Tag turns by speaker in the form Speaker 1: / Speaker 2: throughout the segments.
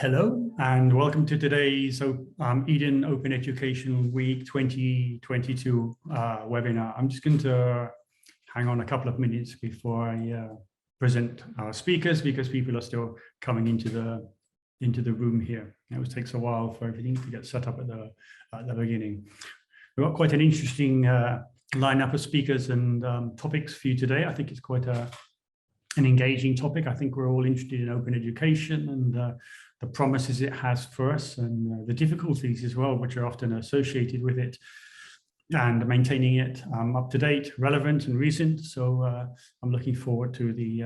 Speaker 1: Hello and welcome to today's Eden Open Education Week 2022 webinar. I'm just going to hang on a couple of minutes before I present our speakers because people are still coming into the room here. It always takes a while for everything to get set up at the beginning. We've got quite an interesting lineup of speakers and topics for you today. I think it's quite an engaging topic. I think we're all interested in open education and the promises it has for us and the difficulties as well, which are often associated with it, and maintaining it up to date, relevant and recent. So I'm looking forward to the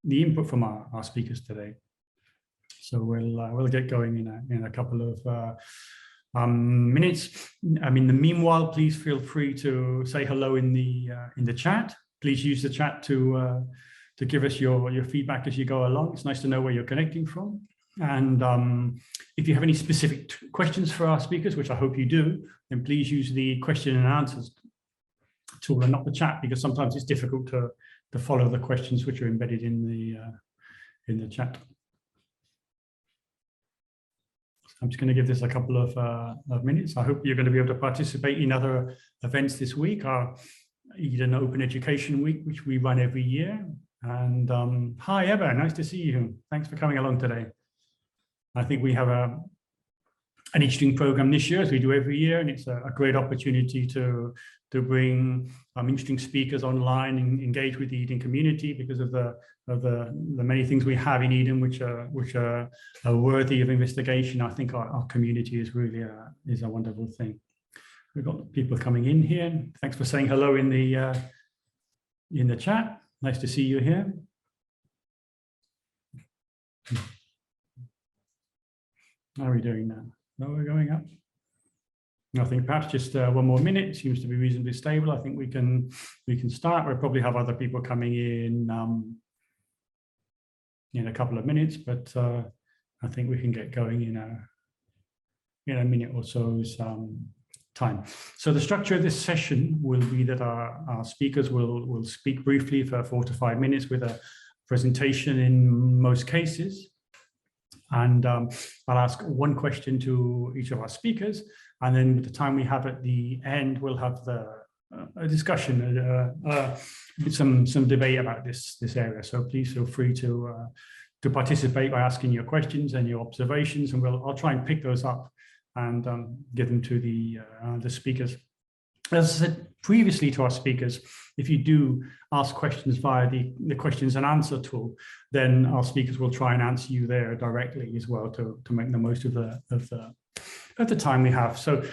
Speaker 1: input from our speakers today. So we'll get going in a couple of minutes. In the meanwhile, please feel free to say hello in the chat. Please use the chat to give us your feedback as you go along. It's nice to know where you're connecting from. And if you have any specific questions for our speakers, which I hope you do, then please use the question and answers tool and not the chat, because sometimes it's difficult to follow the questions which are embedded in the chat. I'm just going to give this a couple of minutes. I hope you're going to be able to participate in other events this week, our Eden Open Education Week, which we run every year. And hi, Eva, nice to see you. Thanks for coming along today. I think we have an interesting program this year, as we do every year, and it's a great opportunity to bring interesting speakers online and engage with the Eden community because of the many things we have in Eden which are worthy of investigation. I think our community is really a wonderful thing. We've got people coming in here. Thanks for saying hello in the chat. Nice to see you here. How are we doing now? No, we're going up. I think perhaps just one more minute. Seems to be reasonably stable. I think we can start. We'll probably have other people coming in a couple of minutes, but I think we can get going in a minute or so's time. So the structure of this session will be that our speakers will speak briefly for 4 to 5 minutes with a presentation in most cases. And I'll ask one question to each of our speakers, and then with the time we have at the end, we'll have a discussion, some debate about this area. So please feel free to participate by asking your questions and your observations, and I'll try and pick those up and give them to the speakers. As I said previously to our speakers, if you do ask questions via the questions and answer tool, then our speakers will try and answer you there directly as well to make the most of the time we have. So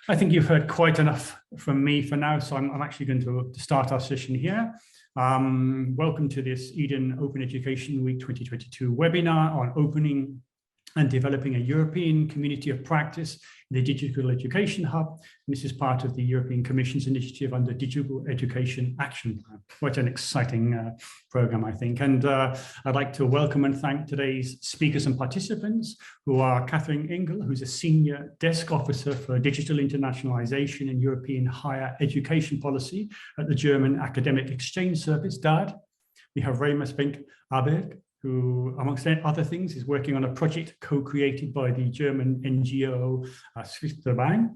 Speaker 1: I think you've heard quite enough from me for now, so I'm actually going to start our session here. Welcome to this Eden Open Education Week 2022 webinar on opening and developing a European community of practice in the Digital Education Hub. And this is part of the European Commission's initiative under Digital Education Action Plan. Quite an exciting program, I think. And I'd like to welcome and thank today's speakers and participants, who are Catherine Engel, who's a Senior Desk Officer for Digital Internationalization and European Higher Education Policy at the German Academic Exchange Service, DAAD. We have Remus Benk-Aberg, who, amongst other things, is working on a project co-created by the German NGO Swiss-Verband,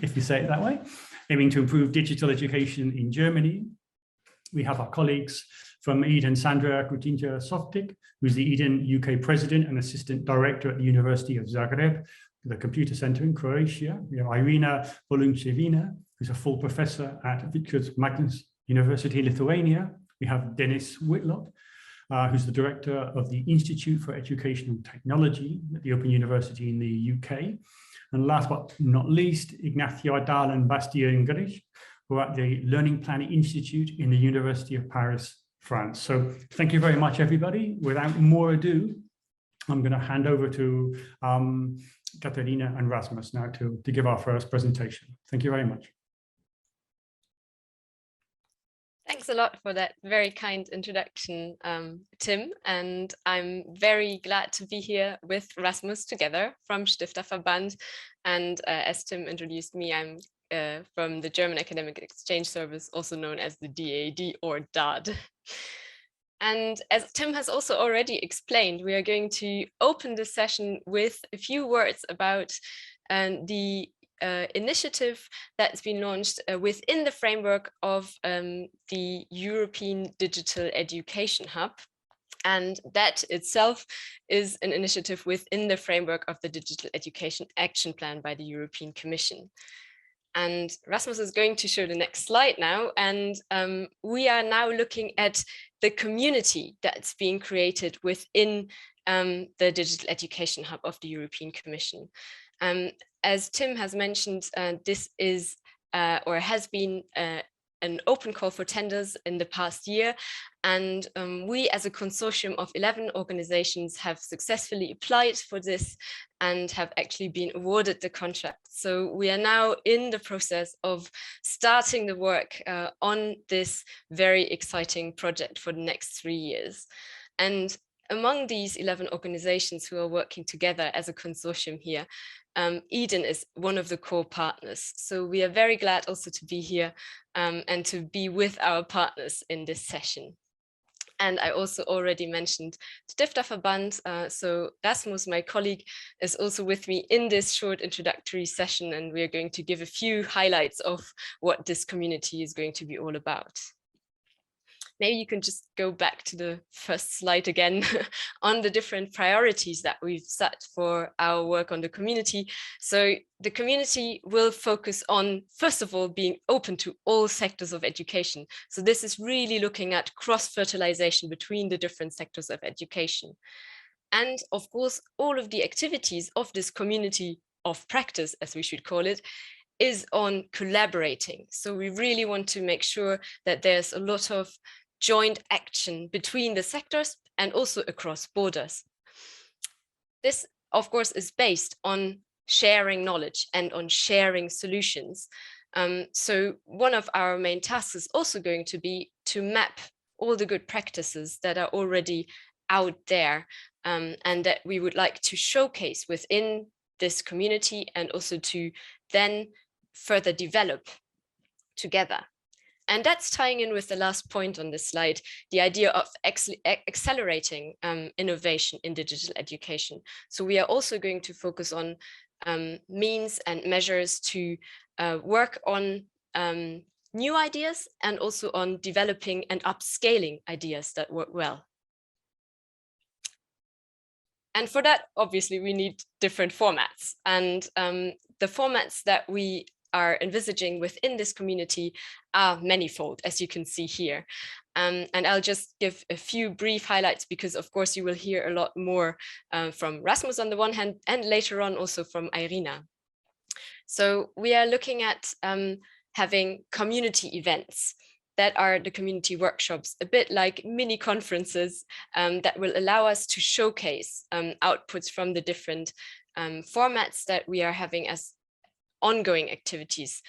Speaker 1: if you say it that way, aiming to improve digital education in Germany. We have our colleagues from Eden, Sandra Grutinja-Softik, who's the Eden UK President and Assistant Director at the University of Zagreb, the Computer Center in Croatia. We have Irina Volunchevina, who's a full professor at Vitkurs Magnus University in Lithuania. We have Dennis Whitlock, who's the director of the Institute for Educational Technology at the Open University in the UK. And last but not least, Ignacio Adal and Bastien Grich, who are at the Learning Planning Institute in the University of Paris, France. So thank you very much, everybody. Without more ado, I'm going to hand over to Katerina and Rasmus now to give our first presentation. Thank you very much.
Speaker 2: Thanks a lot for that very kind introduction, Tim, and I'm very glad to be here with Rasmus together from Stifterverband. And as Tim introduced me, I'm from the German Academic Exchange Service, also known as the DAAD or DAAD. And as Tim has also already explained, we are going to open this session with a few words about the initiative that's been launched within the framework of the European Digital Education Hub. And that itself is an initiative within the framework of the Digital Education Action Plan by the European Commission. And Rasmus is going to show the next slide now. And we are now looking at the community that's being created within the Digital Education Hub of the European Commission. As Tim has mentioned, this is or has been an open call for tenders in the past year. And we as a consortium of 11 organizations have successfully applied for this and have actually been awarded the contract. So we are now in the process of starting the work on this very exciting project for the next 3 years. And among these 11 organizations who are working together as a consortium here, Eden is one of the core partners. So we are very glad also to be here and to be with our partners in this session. And I also already mentioned Stifterverband. So Rasmus, my colleague, is also with me in this short introductory session, and we are going to give a few highlights of what this community is going to be all about. Maybe you can just go back to the first slide again on the different priorities that we've set for our work on the community. So the community will focus on, first of all, being open to all sectors of education. So this is really looking at cross-fertilization between the different sectors of education. And of course, all of the activities of this community of practice, as we should call it, is on collaborating. So we really want to make sure that there's a lot of joint action between the sectors and also across borders. This, of course, is based on sharing knowledge and on sharing solutions. So one of our main tasks is also going to be to map all the good practices that are already out there and that we would like to showcase within this community and also to then further develop together. And that's tying in with the last point on this slide, the idea of accelerating innovation in digital education. So we are also going to focus on means and measures to work on new ideas and also on developing and upscaling ideas that work well. And for that, obviously, we need different formats. And the formats that we are envisaging within this community are manifold, as you can see here. And I'll just give a few brief highlights because, of course, you will hear a lot more from Rasmus on the one hand, and later on also from Irina. So we are looking at having community events that are the community workshops, a bit like mini conferences that will allow us to showcase outputs from the different formats that we are having as ongoing activities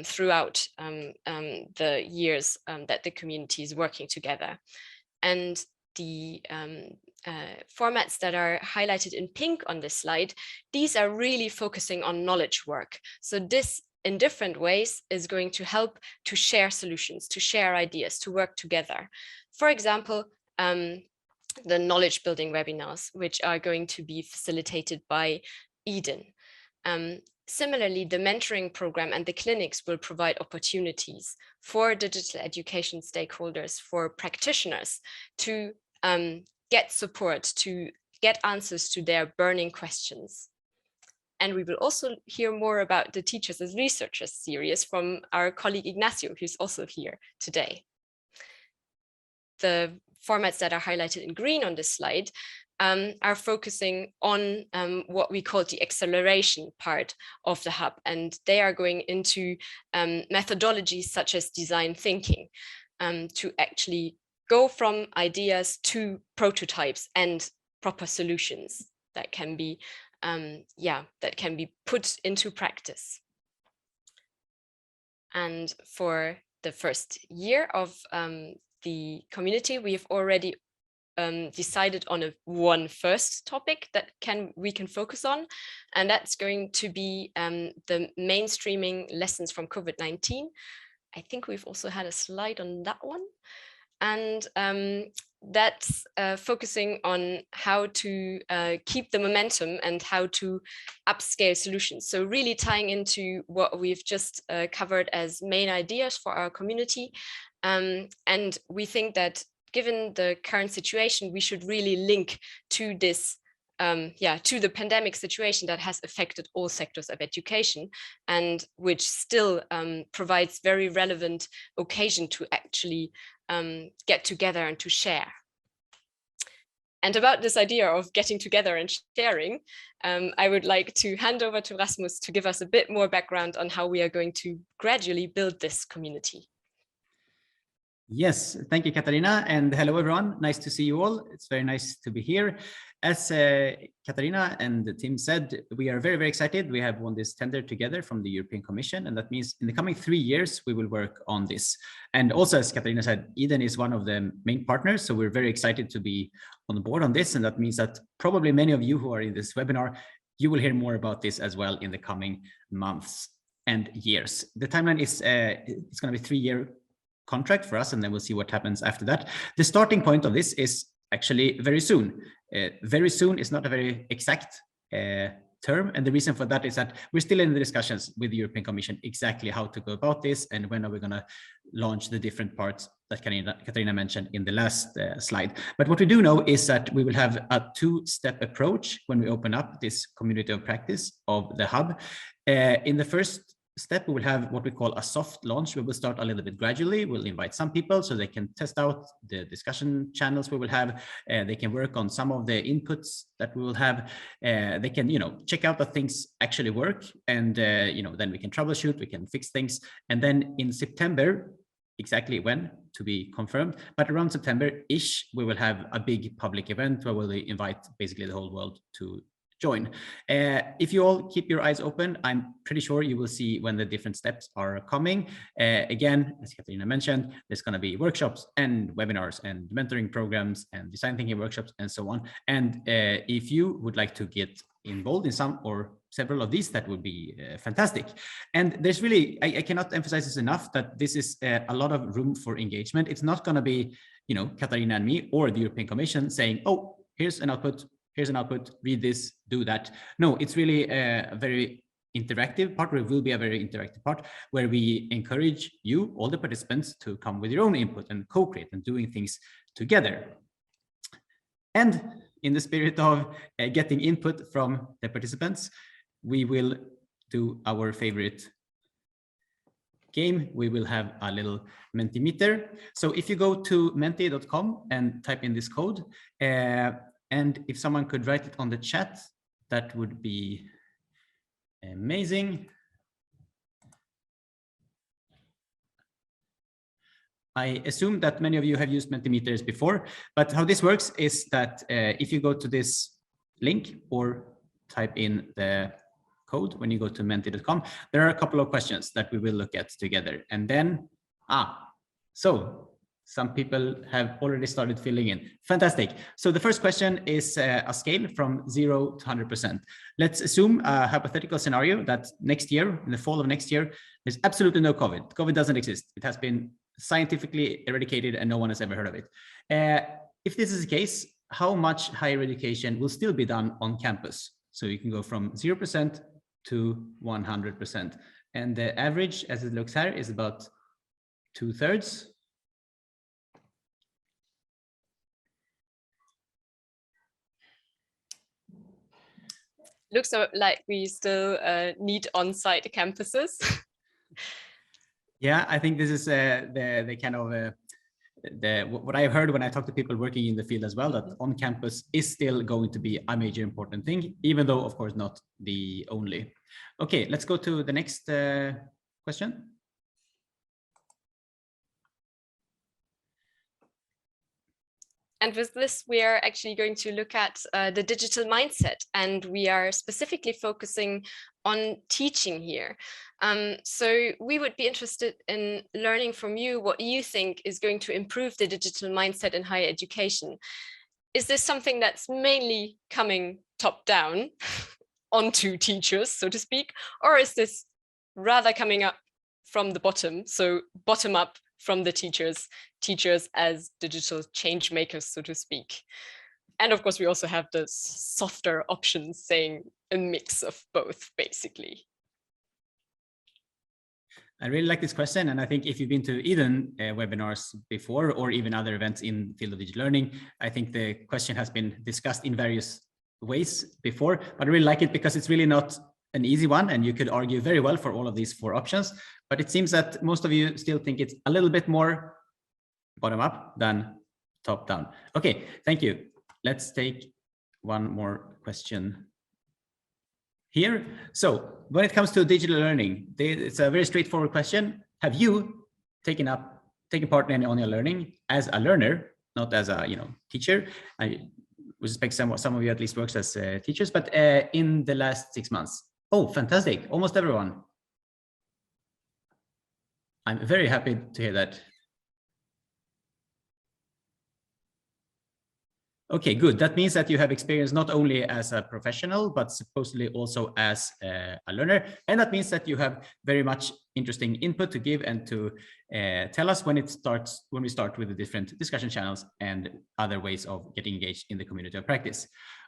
Speaker 2: throughout the years that the community is working together. And the formats that are highlighted in pink on this slide, these are really focusing on knowledge work. So this in different ways is going to help to share solutions, to share ideas, to work together. For example, the knowledge building webinars, which are going to be facilitated by Eden. Similarly, the mentoring program and the clinics will provide opportunities for digital education stakeholders, for practitioners to get support, to get answers to their burning questions. And we will also hear more about the Teachers as Researchers series from our colleague Ignacio, who's also here today. The formats that are highlighted in green on this slide are focusing on what we call the acceleration part of the hub. And they are going into methodologies such as design thinking to actually go from ideas to prototypes and proper solutions that can be put into practice. And for the first year of the community, we have already decided on one first topic that we can focus on, and that's going to be the mainstreaming lessons from COVID-19. I think we've also had a slide on that one. And that's focusing on how to keep the momentum and how to upscale solutions. So really tying into what we've just covered as main ideas for our community. And we think that given the current situation, we should really link to this to the pandemic situation that has affected all sectors of education, and which still provides very relevant occasion to actually get together and to share. And about this idea of getting together and sharing, I would like to hand over to Rasmus to give us a bit more background on how we are going to gradually build this community.
Speaker 3: Yes, thank you, Katarina, and hello, everyone. Nice to see you all. It's very nice to be here. As Katarina and Tim said, we are very, very excited. We have won this tender together from the European Commission, and that means in the coming 3 years, we will work on this. And also, as Katarina said, Eden is one of the main partners, so we're very excited to be on board on this, and that means that probably many of you who are in this webinar, you will hear more about this as well in the coming months and years. The timeline is it's going to be a 3-year contract for us, and then we'll see what happens after that. The starting point of this is actually very soon. Very soon is not a very exact term, and the reason for that is that we're still in the discussions with the European Commission exactly how to go about this and when are we going to launch the different parts that Katarina mentioned in the last slide. But what we do know is that we will have a 2-step approach when we open up this community of practice of the hub. In the first step, we will have what we call a soft launch. We will start a little bit gradually. We'll invite some people so they can test out the discussion channels we will have. They can work on some of the inputs that we will have. They can, check out that things actually work, and then we can troubleshoot, we can fix things. And then in September, exactly when to be confirmed, but around September-ish, we will have a big public event where we'll invite basically the whole world to join. If you all keep your eyes open, I'm pretty sure you will see when the different steps are coming. Again, as Katarina mentioned, there's going to be workshops and webinars and mentoring programs and design thinking workshops and so on. And if you would like to get involved in some or several of these, that would be fantastic. And there's really, I cannot emphasize this enough, that this is a lot of room for engagement. It's not going to be, Katarina and me or the European Commission saying, oh, here's an output, read this, do that. No, it's really a very interactive part, or it will be a very interactive part, where we encourage you, all the participants, to come with your own input and co-create and doing things together. And in the spirit of getting input from the participants, we will do our favorite game. We will have a little Multimeter. So if you go to menti.com and type in this code, and if someone could write it on the chat, that would be amazing. I assume that many of you have used Multimeters before, but how this works is that if you go to this link or type in the code when you go to menti.com, there are a couple of questions that we will look at together. And then, so some people have already started filling in. Fantastic. So the first question is a scale from 0 to 100%. Let's assume a hypothetical scenario that next year, in the fall of next year, there's absolutely no COVID. COVID doesn't exist. It has been scientifically eradicated and no one has ever heard of it. If this is the case, how much higher education will still be done on campus? So you can go from 0% to 100%. And the average, as it looks here, is about 2/3.
Speaker 2: Looks like we still need on-site campuses.
Speaker 3: Yeah, I think this is the kind of what I heard when I talk to people working in the field as well, that on campus is still going to be a major important thing, even though, of course, not the only. Okay, let's go to the next question.
Speaker 2: And with this, we are actually going to look at the digital mindset, and we are specifically focusing on teaching here. So we would be interested in learning from you what you think is going to improve the digital mindset in higher education. Is this something that's mainly coming top down onto teachers, so to speak, or is this rather coming up from the bottom, so bottom up from the teachers as digital change makers, so to speak. And of course, we also have the softer options, saying a mix of both, basically.
Speaker 3: I really like this question, and I think if you've been to Eden webinars before, or even other events in the field of digital learning, I think the question has been discussed in various ways before, but I really like it because it's really not an easy one, and you could argue very well for all of these 4 options, but it seems that most of you still think it's a little bit more bottom up than top down. Okay, thank you. Let's take one more question here. So when it comes to digital learning, it's a very straightforward question. Have you taken part in online learning as a learner, not as a teacher? I suspect some of you at least works as teachers, but in the last 6 months. Oh, fantastic. Almost everyone. I'm very happy to hear that. Okay, good. That means that you have experience not only as a professional, but supposedly also as a learner. And that means that you have very much interesting input to give and to tell us when we start with the different discussion channels and other ways of getting engaged in the community of practice.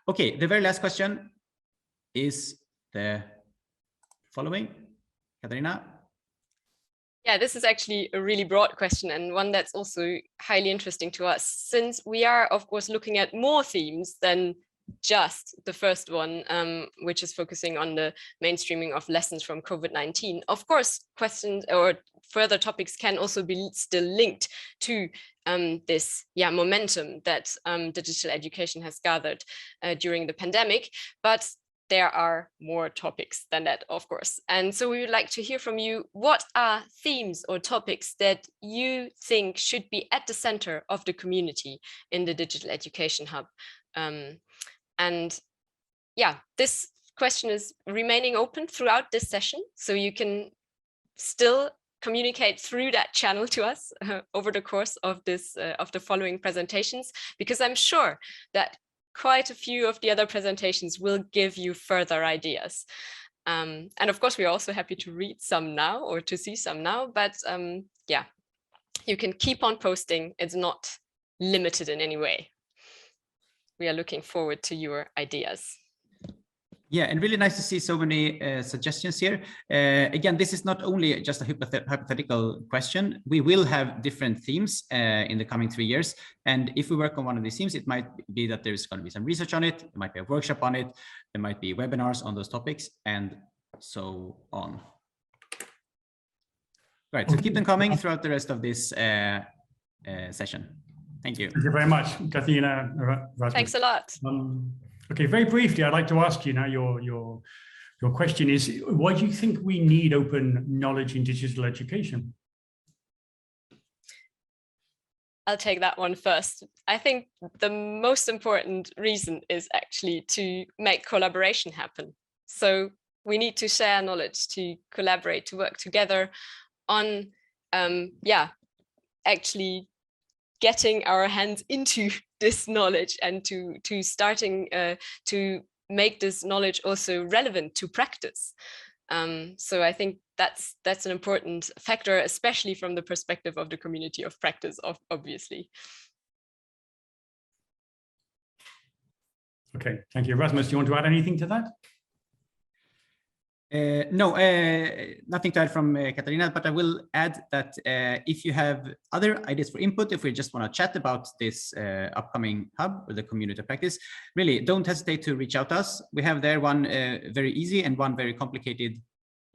Speaker 3: Okay, the very last question is the following. Katarina?
Speaker 2: Yeah, this is actually a really broad question, and one that's also highly interesting to us, since we are, of course, looking at more themes than just the first one, which is focusing on the mainstreaming of lessons from COVID-19. Of course, questions or further topics can also be still linked to this momentum that digital education has gathered during the pandemic, but there are more topics than that, of course. And so we would like to hear from you. What are themes or topics that you think should be at the center of the community in the Digital Education Hub? And yeah, this question is remaining open throughout this session, so you can still communicate through that channel to us over the course of the following presentations, because I'm sure that quite a few of the other presentations will give you further ideas. And of course, we're also happy to read some now or to see some now, but yeah, you can keep on posting. It's not limited in any way. We are looking forward to your ideas.
Speaker 3: Yeah, and really nice to see so many suggestions here. Again, this is not only just a hypothetical question. We will have different themes in the coming 3 years. And if we work on one of these themes, it might be that there's going to be some research on it. There might be a workshop on it. There might be webinars on those topics and so on. Right, so keep them coming throughout the rest of this session. Thank you.
Speaker 1: Thank you very much, Katarina. Rasmus.
Speaker 2: Thanks a lot.
Speaker 1: Okay, very briefly, I'd like to ask you now, your question is, why do you think we need open knowledge in digital education?
Speaker 2: I'll take that one first. I think the most important reason is actually to make collaboration happen. So we need to share knowledge, to collaborate, to work together on, actually getting our hands into this knowledge and to starting to make this knowledge also relevant to practice. So I think that's an important factor, especially from the perspective of the community of practice, obviously.
Speaker 1: Okay, thank you. Rasmus, do you want to add anything to that?
Speaker 3: No, nothing to add from Katarina, but I will add that if you have other ideas for input, if we just want to chat about this upcoming hub or the community of practice, really don't hesitate to reach out to us. We have there one very easy and one very complicated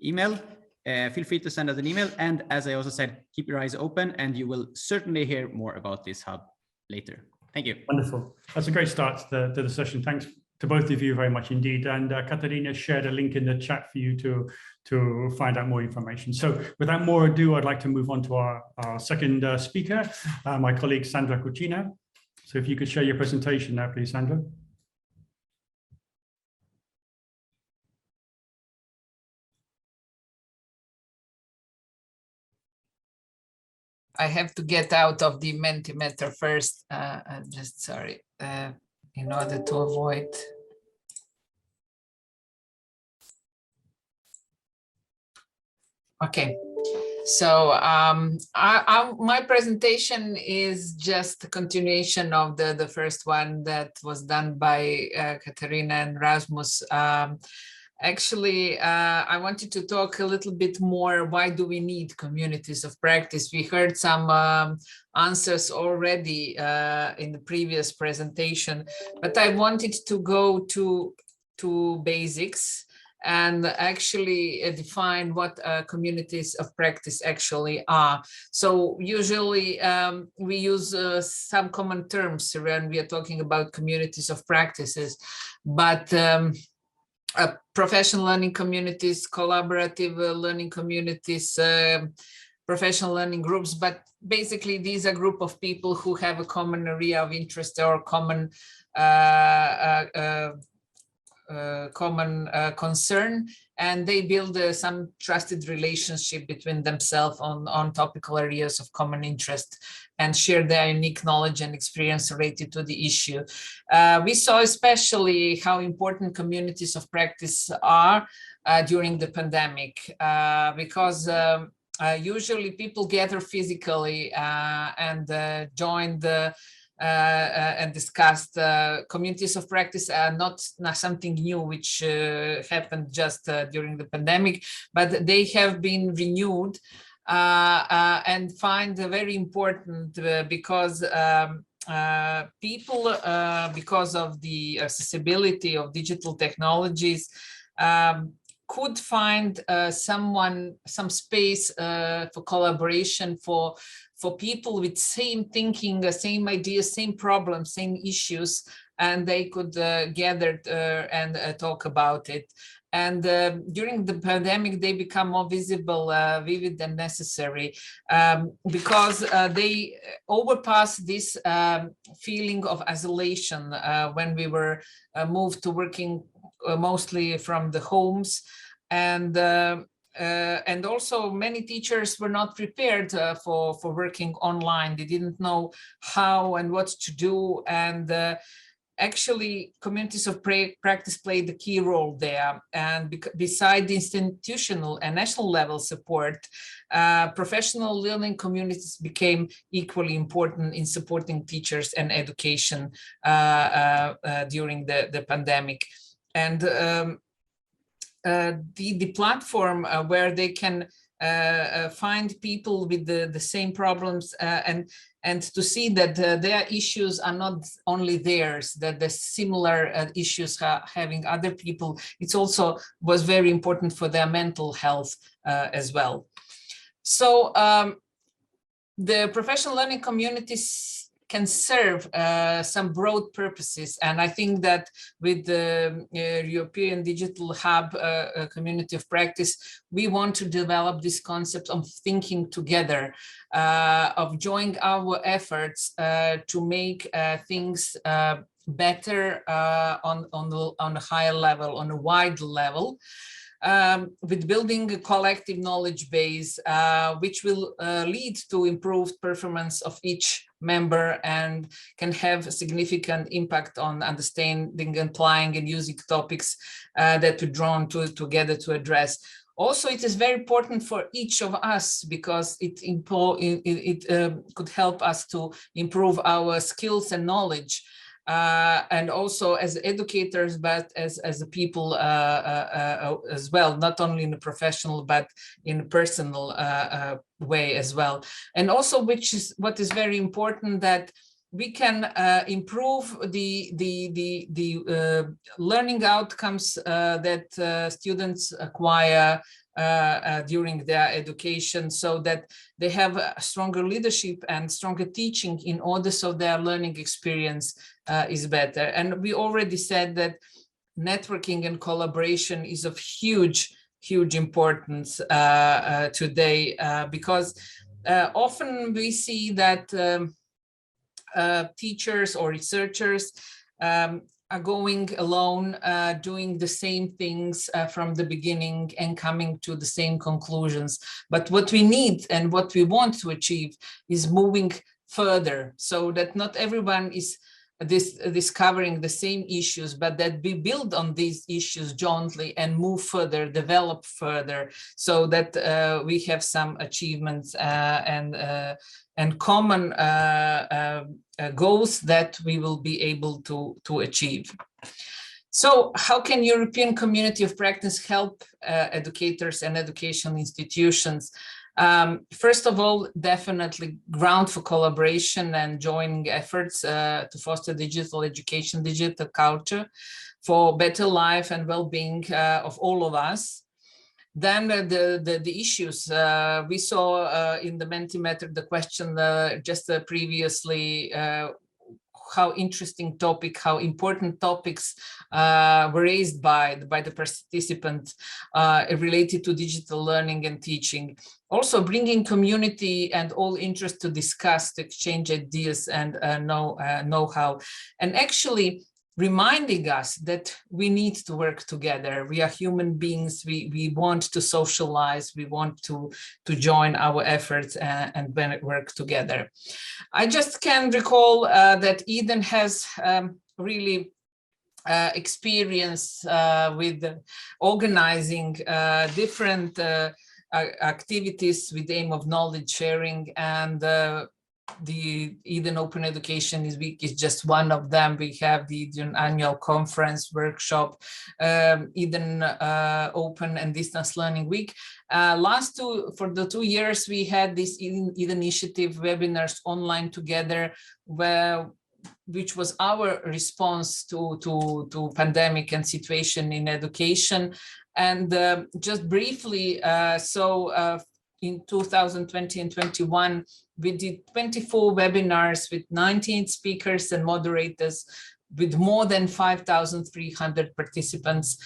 Speaker 3: email. Feel free to send us an email. And as I also said, keep your eyes open and you will certainly hear more about this hub later. Thank you.
Speaker 1: Wonderful. That's a great start to the session. Thanks to both of you very much indeed. And Katarina shared a link in the chat for you to find out more information. So without more ado, I'd like to move on to our second speaker, my colleague Sandra Cucina. So if you could share your presentation now, please, Sandra.
Speaker 4: I have to get out of the Multimeter first. Just sorry, in order to avoid. Okay. So my presentation is just a continuation of the first one that was done by Katarina and Rasmus. Actually, I wanted to talk a little bit more, why do we need communities of practice? We heard some answers already in the previous presentation, but I wanted to go to basics and actually define what communities of practice actually are. So usually we use some common terms when we are talking about communities of practices, but professional learning communities, collaborative learning communities, professional learning groups, but basically these are a group of people who have a common area of interest or common concern, and they build some trusted relationship between themselves on topical areas of common interest and share their unique knowledge and experience related to the issue. We saw especially how important communities of practice are during the pandemic, because usually people gather physically and join the and discussed. Communities of practice are not something new which happened just during the pandemic, but they have been renewed and find very important because people, because of the accessibility of digital technologies, could find some space for collaboration for people with same thinking, same ideas, same problems, same issues, and they could gather and talk about it. And during the pandemic, they become more visible, vivid, and necessary because they overpass this feeling of isolation when we were moved to working mostly from the homes. And also many teachers were not prepared for working online. They didn't know how and what to do. And actually, communities of practice played a key role there. And beside the institutional and national level support, professional learning communities became equally important in supporting teachers and education during the pandemic. And the platform where they can find people with the same problems and to see that their issues are not only theirs, that the similar issues having other people, it's also was very important for their mental health as well. So the professional learning communities can serve some broad purposes. And I think that with the European Digital Hub community of practice, we want to develop this concept of thinking together, of joining our efforts to make things better on a higher level, on a wide level. With building a collective knowledge base, which will lead to improved performance of each member and can have a significant impact on understanding, applying, and using topics that we're drawn together to address. Also, it is very important for each of us because it could help us to improve our skills and knowledge. And also as educators, but as a people as well, not only in a professional, but in a personal way as well. And also, what is very important, that we can improve the learning outcomes that students acquire during their education, so that they have a stronger leadership and stronger teaching in order so their learning experience is better. And we already said that networking and collaboration is of huge importance today, because often we see that teachers or researchers are going alone, doing the same things from the beginning and coming to the same conclusions. But what we need and what we want to achieve is moving further, so that not everyone is discovering the same issues, but that we build on these issues jointly and move further, develop further, so that we have some achievements and common goals that we will be able to achieve. So how can European community of practice help educators and educational institutions? First of all, definitely ground for collaboration and joining efforts to foster digital education, digital culture for better life and well-being of all of us. Then the issues we saw in the Multimeter, the question just previously, how interesting topic, how important topics were raised by the participants related to digital learning and teaching. Also bringing community and all interest to discuss, to exchange ideas and know-how. And actually reminding us that we need to work together. We are human beings. We want to socialize. We want to join our efforts and work together. I just can recall that Eden has really experience with organizing different activities with the aim of knowledge sharing, and the Eden Open Education Week is just one of them. We have the Eden annual conference, workshop, Eden Open and Distance Learning Week. For the 2 years, we had this Eden initiative webinars online together, which was our response to pandemic and situation in education. And just briefly, in 2020 and 21, we did 24 webinars with 19 speakers and moderators with more than 5,300 participants,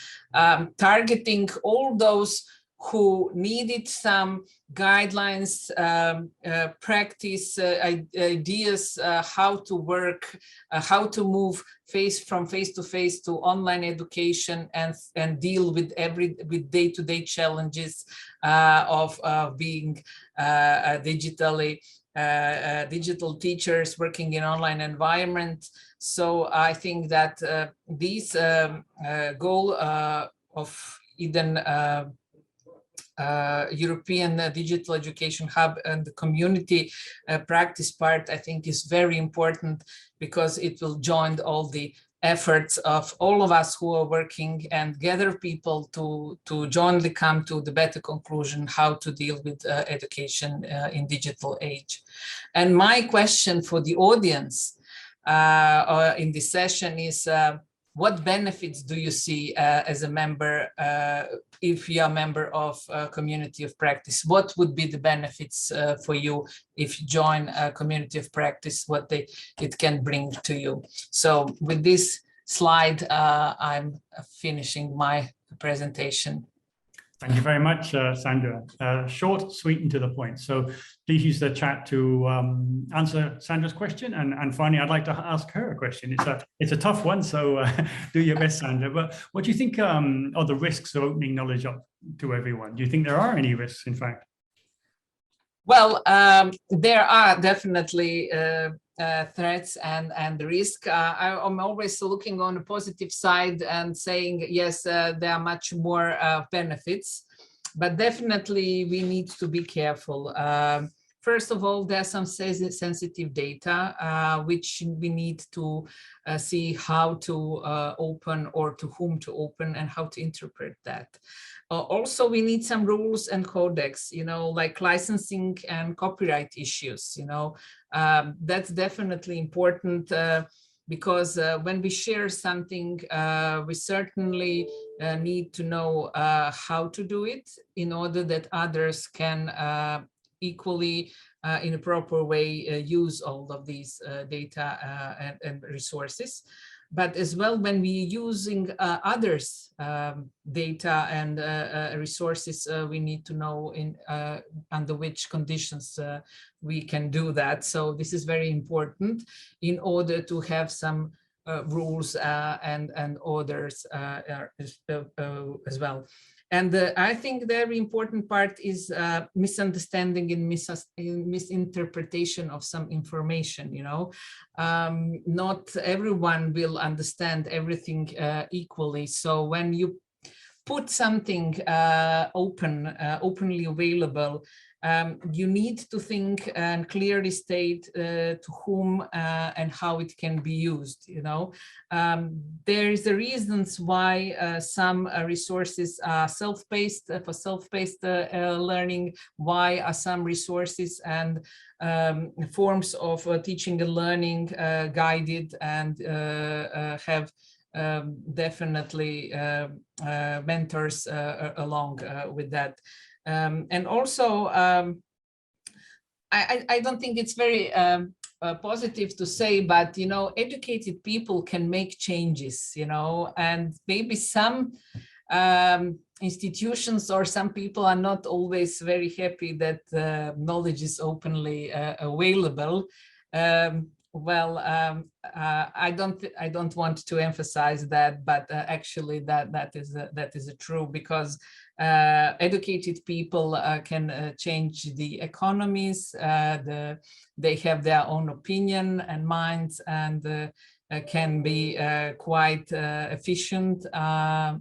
Speaker 4: targeting all those who needed some guidelines, practice, ideas, how to work, how to move from face-to-face to online education and deal with day-to-day challenges of being digital teachers working in online environment. So I think that this goal of Eden European Digital Education Hub and the community practice part, I think, is very important, because it will join all the efforts of all of us who are working and gather people to jointly come to the better conclusion how to deal with education in digital age. And my question for the audience in this session is, what benefits do you see as a member, if you are a member of a community of practice? What would be the benefits for you if you join a community of practice, what it can bring to you? So with this slide, I'm finishing my presentation.
Speaker 1: Thank you very much, Sandra. Short, sweet, and to the point. So please use the chat to answer Sandra's question. And finally, I'd like to ask her a question. It's a tough one, so do your best, Sandra. But what do you think are the risks of opening knowledge up to everyone? Do you think there are any risks, in fact?
Speaker 4: Well, there are definitely threats and the risk. I'm always looking on the positive side and saying, yes, there are much more benefits, but definitely we need to be careful. First of all, there's some sensitive data, which we need to see how to open or to whom to open and how to interpret that. Also, we need some rules and codex, like licensing and copyright issues, that's definitely important because when we share something, we certainly need to know how to do it in order that others can equally in a proper way use all of these data and resources. But as well, when we're using others' data and resources, we need to know under which conditions we can do that. So this is very important in order to have some rules and orders as well. And I think the very important part is misunderstanding and misinterpretation of some information, you know. Not everyone will understand everything equally. So when you put something openly available, you need to think and clearly state to whom and how it can be used, you know. There is the reasons why some resources are self-paced for self-paced learning, why are some resources and forms of teaching and learning guided and have definitely mentors along with that. And also, I don't think it's very positive to say, but, you know, educated people can make changes, you know, and maybe some institutions or some people are not always very happy that knowledge is openly available. I don't want to emphasize that, but actually that is true, because educated people can change the economies. They have their own opinion and minds, and can be quite efficient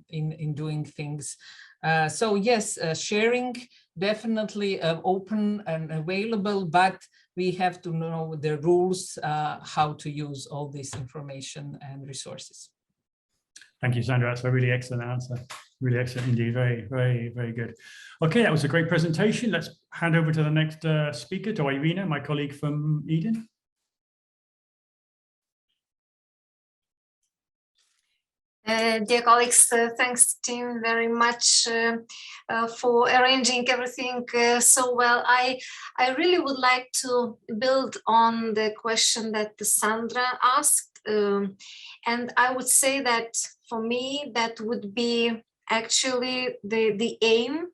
Speaker 4: in doing things. So yes, sharing definitely open and available, but we have to know the rules, how to use all this information and resources.
Speaker 1: Thank you, Sandra. That's a really excellent answer. Really excellent indeed. Very, very, very good. Okay, that was a great presentation. Let's hand over to the next speaker, to Irina, my colleague from Eden.
Speaker 5: Dear colleagues, thanks Tim very much for arranging everything so well. I really would like to build on the question that Sandra asked, and I would say that for me that would be actually the aim,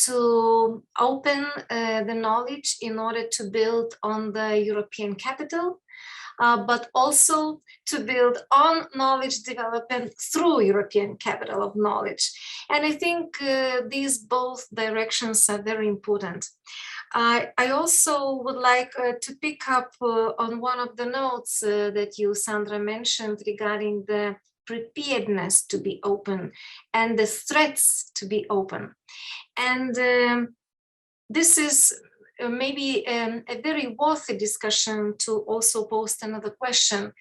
Speaker 5: to open the knowledge in order to build on the European capital, but also to build on knowledge development through European capital of knowledge. And I think these both directions are very important. I also would like to pick up on one of the notes that you, Sandra, mentioned regarding the preparedness to be open and the threats to be open. And this is maybe a very worthy discussion to also post another question.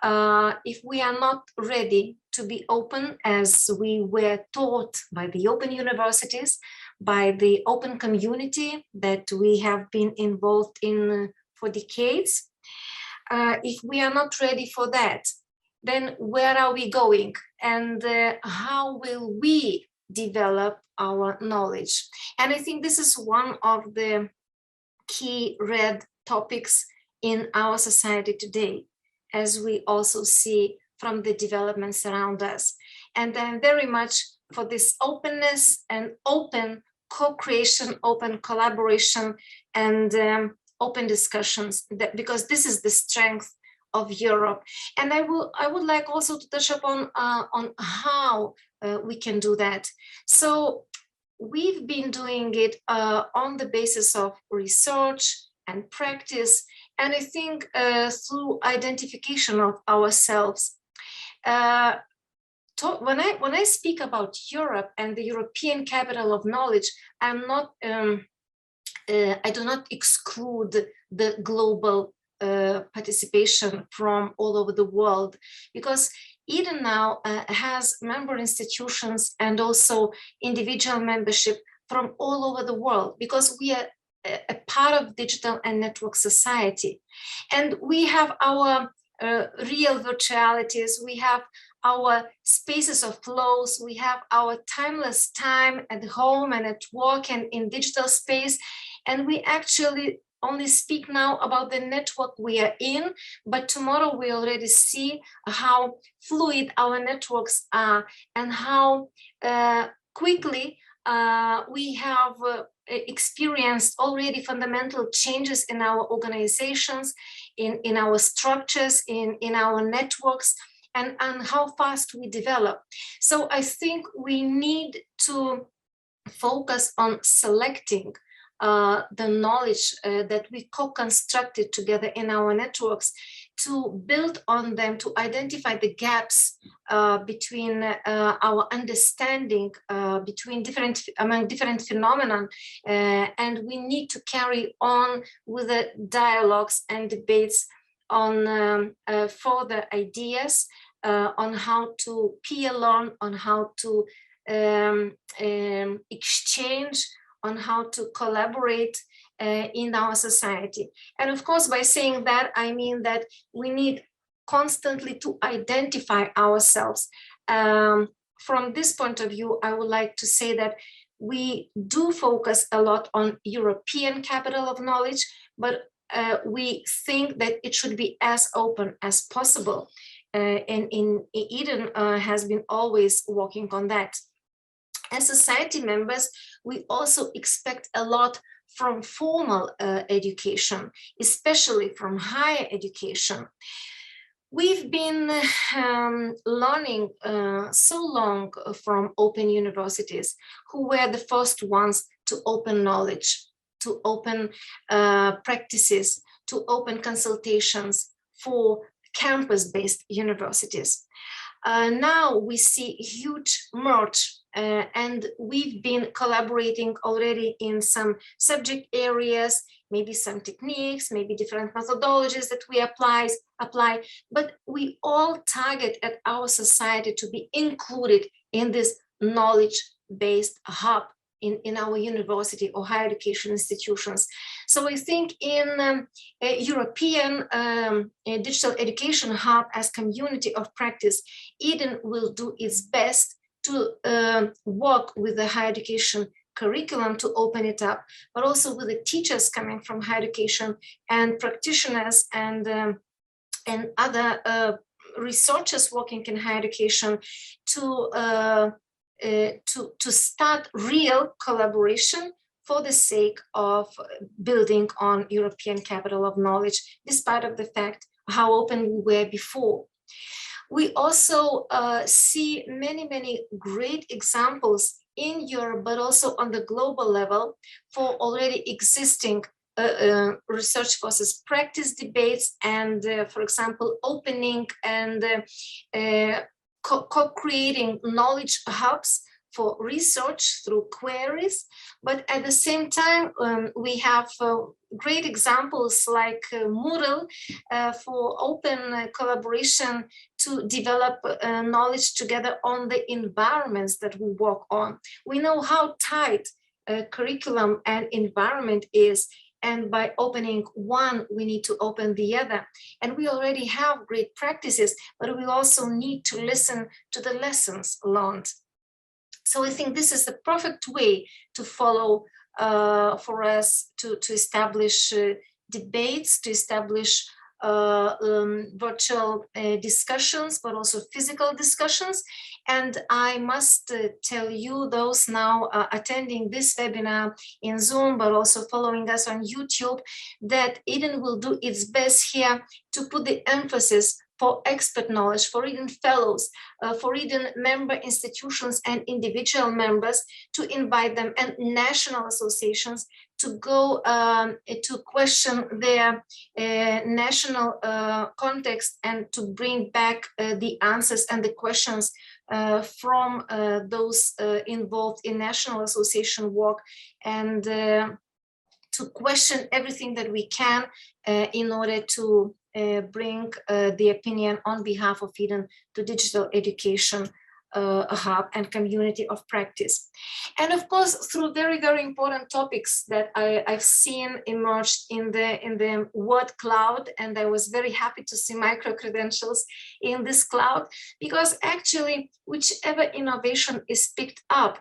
Speaker 5: If we are not ready to be open as we were taught by the open universities, by the open community that we have been involved in for decades, if we are not ready for that, then where are we going, and how will we develop our knowledge? And I think this is one of the key red topics in our society today, as we also see from the developments around us. And I'm very much for this openness and open co-creation, open collaboration, and open discussions, because this is the strength of Europe. And I would like also to touch upon on how we can do that. So we've been doing it on the basis of research and practice, and I think through identification of ourselves. When I speak about Europe and the European capital of knowledge, I'm not, I do not exclude the global participation from all over the world, because Eden now has member institutions and also individual membership from all over the world, because we are a part of digital and network society. And we have our real virtualities, we have our spaces of flows, we have our timeless time at home and at work and in digital space. And we actually only speak now about the network we are in, but tomorrow we already see how fluid our networks are and how quickly we have experienced already fundamental changes in our organizations, in our structures, in our networks, and how fast we develop. So I think we need to focus on selecting the knowledge that we co-constructed together in our networks, to build on them, to identify the gaps between our understanding among different phenomena, and we need to carry on with the dialogues and debates on further ideas on how to peer learn, on how to exchange, on how to collaborate in our society. And of course, by saying that, I mean that we need constantly to identify ourselves. From this point of view, I would like to say that we do focus a lot on European capital of knowledge, but we think that it should be as open as possible. And Eden has been always working on that. As society members, we also expect a lot from formal education, especially from higher education. We've been learning so long from open universities, who were the first ones to open knowledge, to open practices, to open consultations for campus-based universities. Now we see huge merge, and we've been collaborating already in some subject areas, maybe some techniques, maybe different methodologies that we apply, but we all target at our society to be included in this knowledge-based hub in our university or higher education institutions. So I think in a European digital education hub as community of practice, Eden will do its best to work with the higher education curriculum to open it up, but also with the teachers coming from higher education and practitioners and other researchers working in higher education to start real collaboration for the sake of building on European capital of knowledge, despite of the fact how open we were before. We also see many great examples in Europe, but also on the global level for already existing research versus practice debates and, for example, opening and co-creating knowledge hubs for research through queries. But at the same time, we have great examples like Moodle for open collaboration to develop knowledge together on the environments that we work on. We know how tight curriculum and environment is, and by opening one, we need to open the other. And we already have great practices, but we also need to listen to the lessons learned. So I think this is the perfect way to follow for us to establish debates, to establish virtual discussions, but also physical discussions. And I must tell you, those now attending this webinar in Zoom, but also following us on YouTube, that Eden will do its best here to put the emphasis for expert knowledge, for Eden fellows, for Eden member institutions and individual members, to invite them, and national associations to go to question their national context and to bring back the answers and the questions from those involved in national association work, and to question everything that we can in order to bring the opinion on behalf of Eden to digital education hub and community of practice. And of course, through very important topics that I've seen emerged in the word cloud, and I was very happy to see micro-credentials in this cloud, because actually whichever innovation is picked up,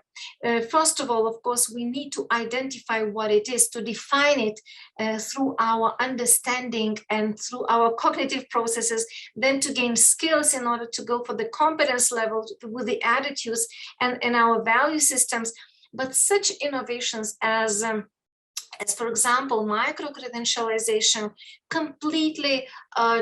Speaker 5: first of all, of course, we need to identify what it is, to define it through our understanding and through our cognitive processes, then to gain skills in order to go for the competence level with the attitudes and our value systems. But such innovations as for example, micro-credentialization completely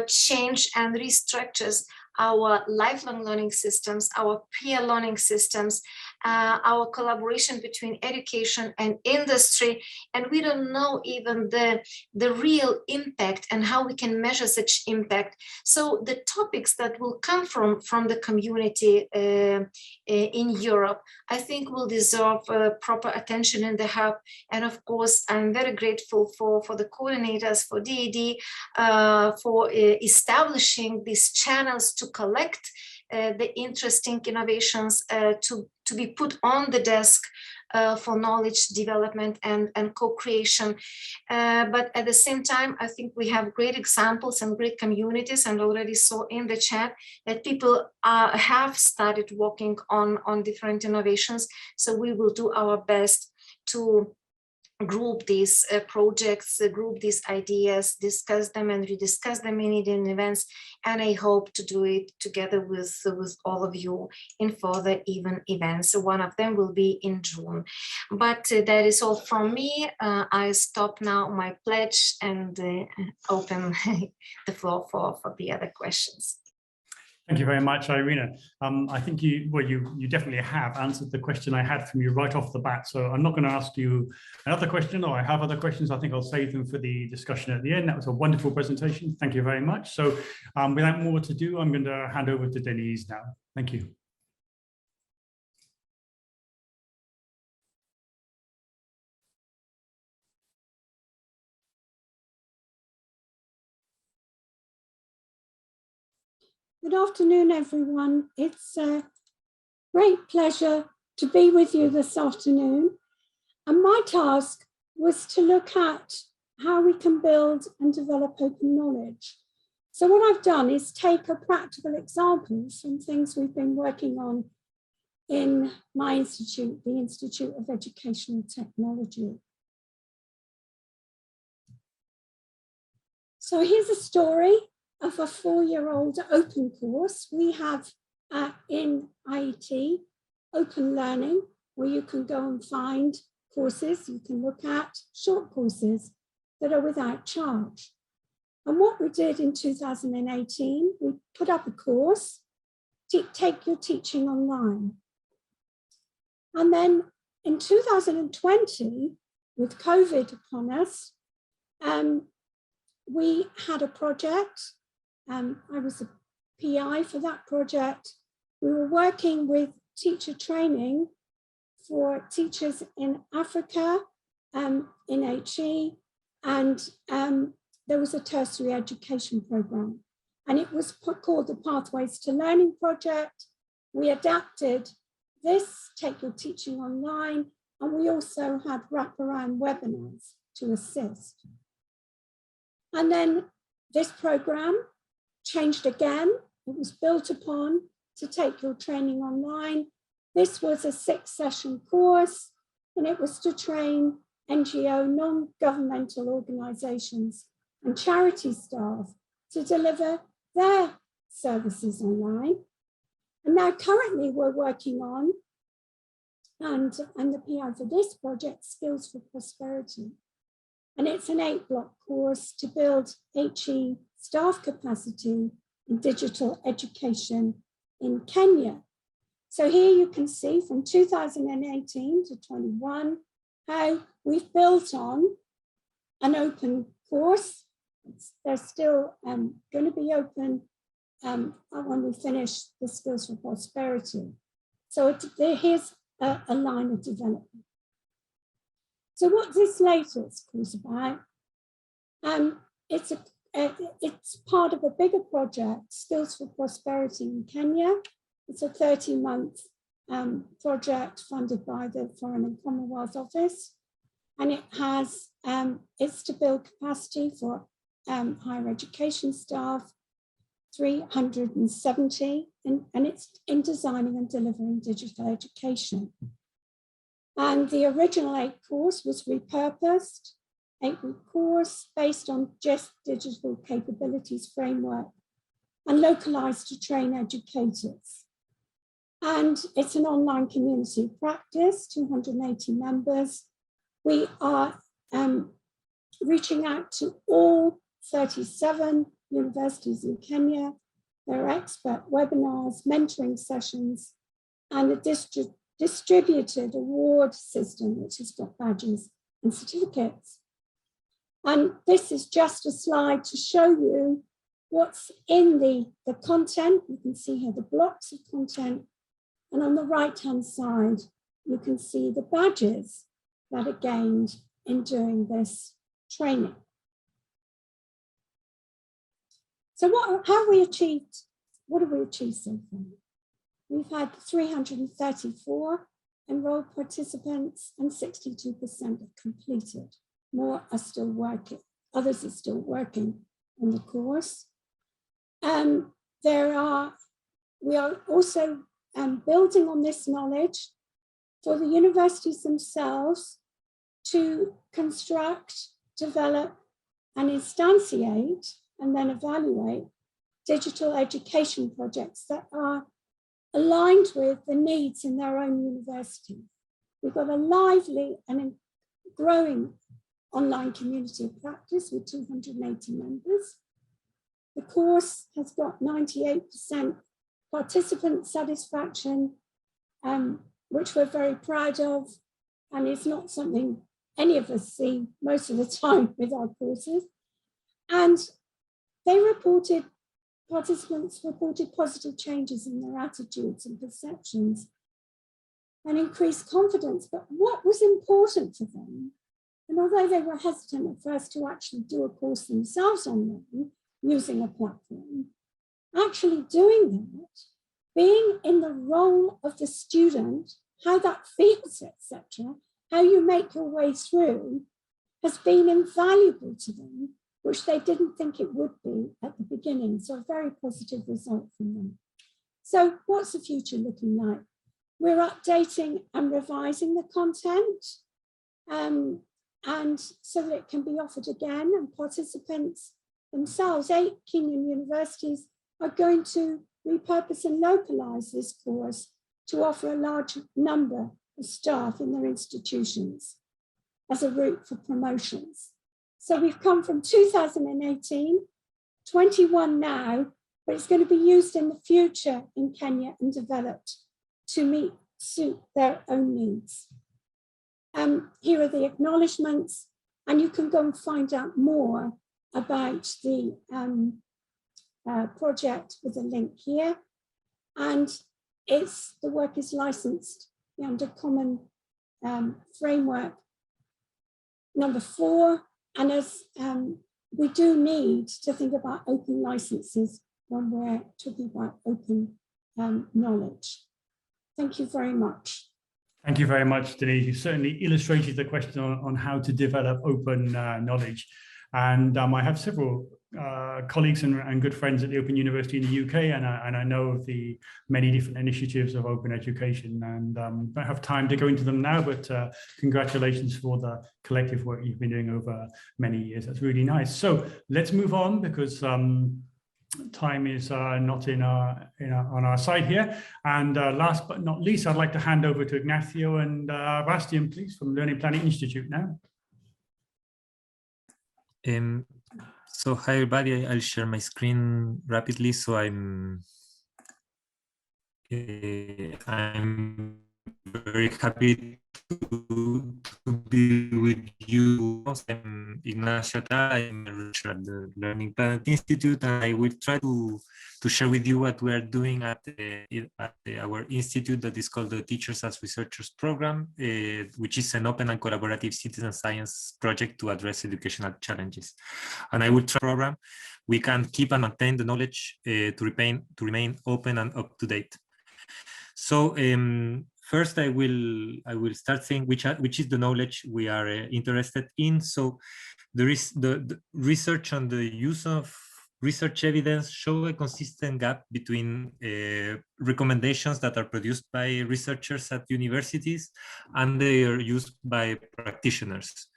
Speaker 5: change and restructures our lifelong learning systems, our peer learning systems, our collaboration between education and industry, and we don't know even the real impact and how we can measure such impact. So the topics that will come from the community in Europe, I think will deserve proper attention in the hub. And of course, I'm very grateful for the coordinators, for DAAD, for establishing these channels to collect the interesting innovations to be put on the desk for knowledge development and co-creation. But at the same time, I think we have great examples and great communities, and already saw in the chat that people have started working on different innovations. So we will do our best to group these projects, group these ideas, discuss them and rediscuss them in events. And I hope to do it together with all of you in further events. One of them will be in June. But that is all from me. I stop now my pledge and open the floor for the other questions.
Speaker 1: Thank you very much, Irina. I think you definitely have answered the question I had from you right off the bat. So I'm not going to ask you another question, or I have other questions. I think I'll save them for the discussion at the end. That was a wonderful presentation. Thank you very much. So without more to do, I'm going to hand over to Denise now. Thank you.
Speaker 6: Good afternoon, everyone. It's a great pleasure to be with you this afternoon. And my task was to look at how we can build and develop open knowledge. So what I've done is take a practical examples from things we've been working on in my institute, the Institute of Educational Technology. So here's a story of a 4-year-old OpenCourse. We have in IET open learning, where you can go and find courses, you can look at short courses that are without charge. And what we did in 2018, we put up a course, Take Your Teaching Online. And then in 2020, with COVID upon us, we had a project. I was a PI for that project. We were working with teacher training for teachers in Africa, in HE, and there was a tertiary education program. And it was called the Pathways to Learning project. We adapted this, Take Your Teaching Online, and we also had wraparound webinars to assist. And then this program changed again. It was built upon to Take Your Training Online. This was a 6-session course, and it was to train NGO, non-governmental organizations and charity staff to deliver their services online. And now currently we're working on, and the PI for this project, Skills for Prosperity. And it's an 8-block course to build HE staff capacity in digital education in Kenya. So here you can see from 2018 to 21, how we've built on an open course. They're still going to be open when we finish the Skills for Prosperity. So here's a line of development. So what's this latest course about? It's part of a bigger project, Skills for Prosperity in Kenya. It's a 30-month project funded by the Foreign and Commonwealth Office. And it has, it's to build capacity for higher education staff, 370, and it's in designing and delivering digital education. And the original 8 course was repurposed, 8-week course based on just digital capabilities framework and localized to train educators. And it's an online community of practice, 280 members. We are reaching out to all 37 universities in Kenya, There are expert webinars, mentoring sessions, and a distributed award system, which has got badges and certificates. And this is just a slide to show you what's in the content. You can see here the blocks of content. And on the right-hand side, you can see the badges that are gained in doing this training. So what have we achieved so far? We've had 334 enrolled participants and 62% have completed. More are still working. Others are still working on the course. We are also building on this knowledge for the universities themselves to construct, develop, and instantiate, and then evaluate digital education projects that are aligned with the needs in their own university. We've got a lively and growing online community of practice with 280 members. The course has got 98% participant satisfaction, which we're very proud of, and it's not something any of us see most of the time with our courses. And participants reported positive changes in their attitudes and perceptions and increased confidence. But what was important for them, and although they were hesitant at first to actually do a course themselves online using a platform, actually doing that, being in the role of the student, how that feels, etc., how you make your way through, has been invaluable to them, which they didn't think it would be at the beginning. So a very positive result from them. So what's the future looking like? We're updating and revising the content, and so that it can be offered again, and participants themselves, 8 Kenyan universities are going to repurpose and localize this course to offer a large number of staff in their institutions as a route for promotions. So we've come from 2018, 21 now, but it's going to be used in the future in Kenya and developed to suit their own needs. Here are the acknowledgements, and you can go and find out more about the project with a link here. And the work is licensed under Common Framework number 4. And as we do need to think about open licenses when we're talking about open knowledge. Thank you very much.
Speaker 1: Thank you very much, Denise. You certainly illustrated the question on how to develop open knowledge. And I have several colleagues and good friends at the Open University in the UK, and I know of the many different initiatives of open education, and don't have time to go into them now, but congratulations for the collective work you've been doing over many years. That's really nice. So let's move on, because time is not on our side here. And last but not least, I'd like to hand over to Ignacio and Bastian, please, from Learning Planning Institute now.
Speaker 7: So hi everybody, I'll share my screen rapidly. So I'm very happy to be with you. I'm Ignacio. I'm a researcher at the Learning Planet Institute, and I will try to share with you what we are doing at our institute that is called the Teachers as Researchers Program, which is an open and collaborative citizen science project to address educational challenges. And I will try program. We can keep and maintain the knowledge to remain open and up to date. So first, I will start saying which is the knowledge we are interested in. So there is the research on the use of research evidence show a consistent gap between recommendations that are produced by researchers at universities and they are used by practitioners.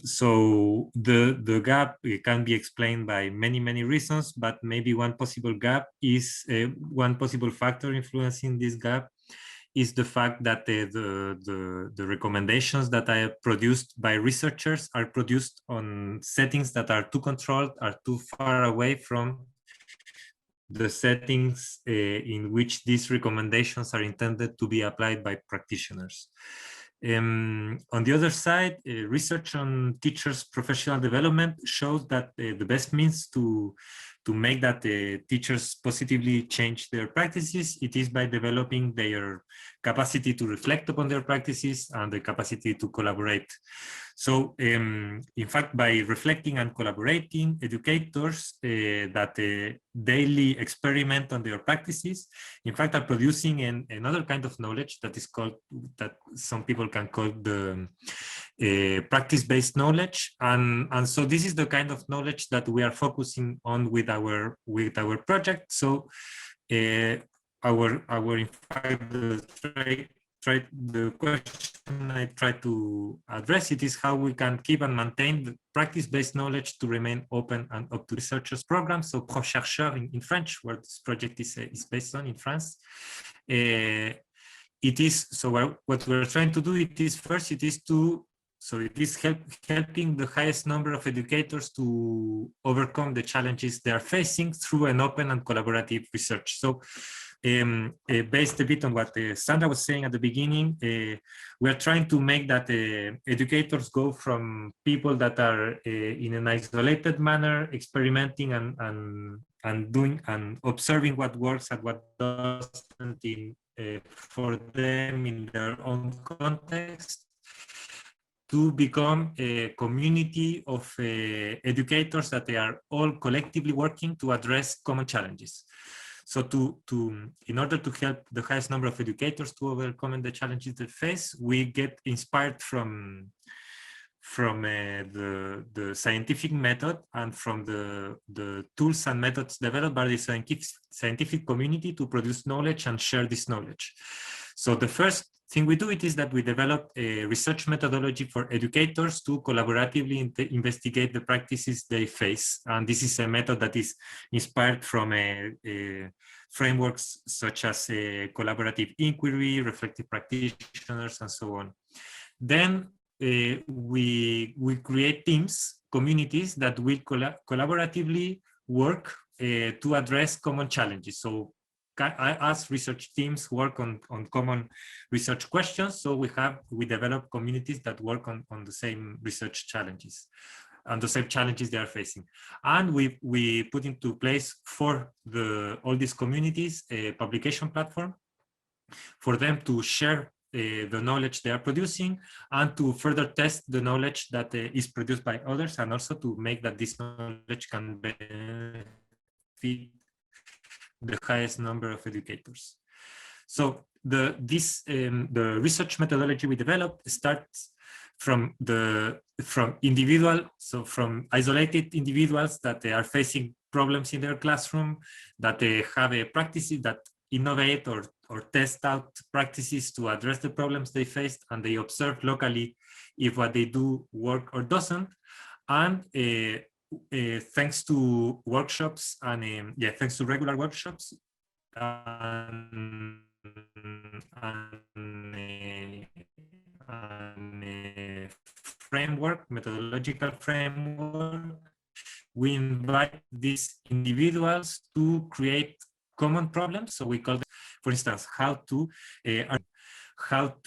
Speaker 7: So the gap can be explained by many reasons, but maybe one possible gap is one possible factor influencing this gap is the fact that the recommendations that are produced by researchers are produced on settings that are too controlled, are too far away from the settings in which these recommendations are intended to be applied by practitioners. On the other side, research on teachers' professional development shows that the best means to make that teachers positively change their practices, it is by developing their capacity to reflect upon their practices and the capacity to collaborate. So, in fact, by reflecting and collaborating, educators that daily experiment on their practices, in fact, are producing another kind of knowledge that is called, that some people can call the practice-based knowledge, and so this is the kind of knowledge that we are focusing on with our project. So, our in fact the question I try to address it is how we can keep and maintain the practice-based knowledge to remain open and up to researchers program. So Pro-Chercheur in French, where this project is based on in France. It is, so what we're trying to do, it is first, it is helping the highest number of educators to overcome the challenges they are facing through an open and collaborative research. So based a bit on what Sandra was saying at the beginning, we are trying to make that educators go from people that are in an isolated manner, experimenting and doing and observing what works and what doesn't for them in their own context, to become a community of educators that they are all collectively working to address common challenges. So in order to help the highest number of educators to overcome the challenges they face, we get inspired from the scientific method and from the tools and methods developed by the scientific community to produce knowledge and share this knowledge. So the first thing we do is that we develop a research methodology for educators to collaboratively investigate the practices they face. And this is a method that is inspired from frameworks such as collaborative inquiry, reflective practitioners, and so on. Then we create teams, communities that will collaboratively work to address common challenges. So as research teams work on common research questions, so we develop communities that work on the same research challenges and the same challenges they are facing. And we put into place for all these communities a publication platform for them to share the knowledge they are producing and to further test the knowledge that is produced by others, and also to make that this knowledge can benefit the highest number of educators. So the research methodology we developed starts from isolated individuals that they are facing problems in their classroom, that they have a practices that innovate or test out practices to address the problems they faced, and they observe locally if what they do work or doesn't. And thanks to workshops and thanks to regular workshops and framework, methodological framework, we invite these individuals to create common problems. So we call them, for instance, how to help.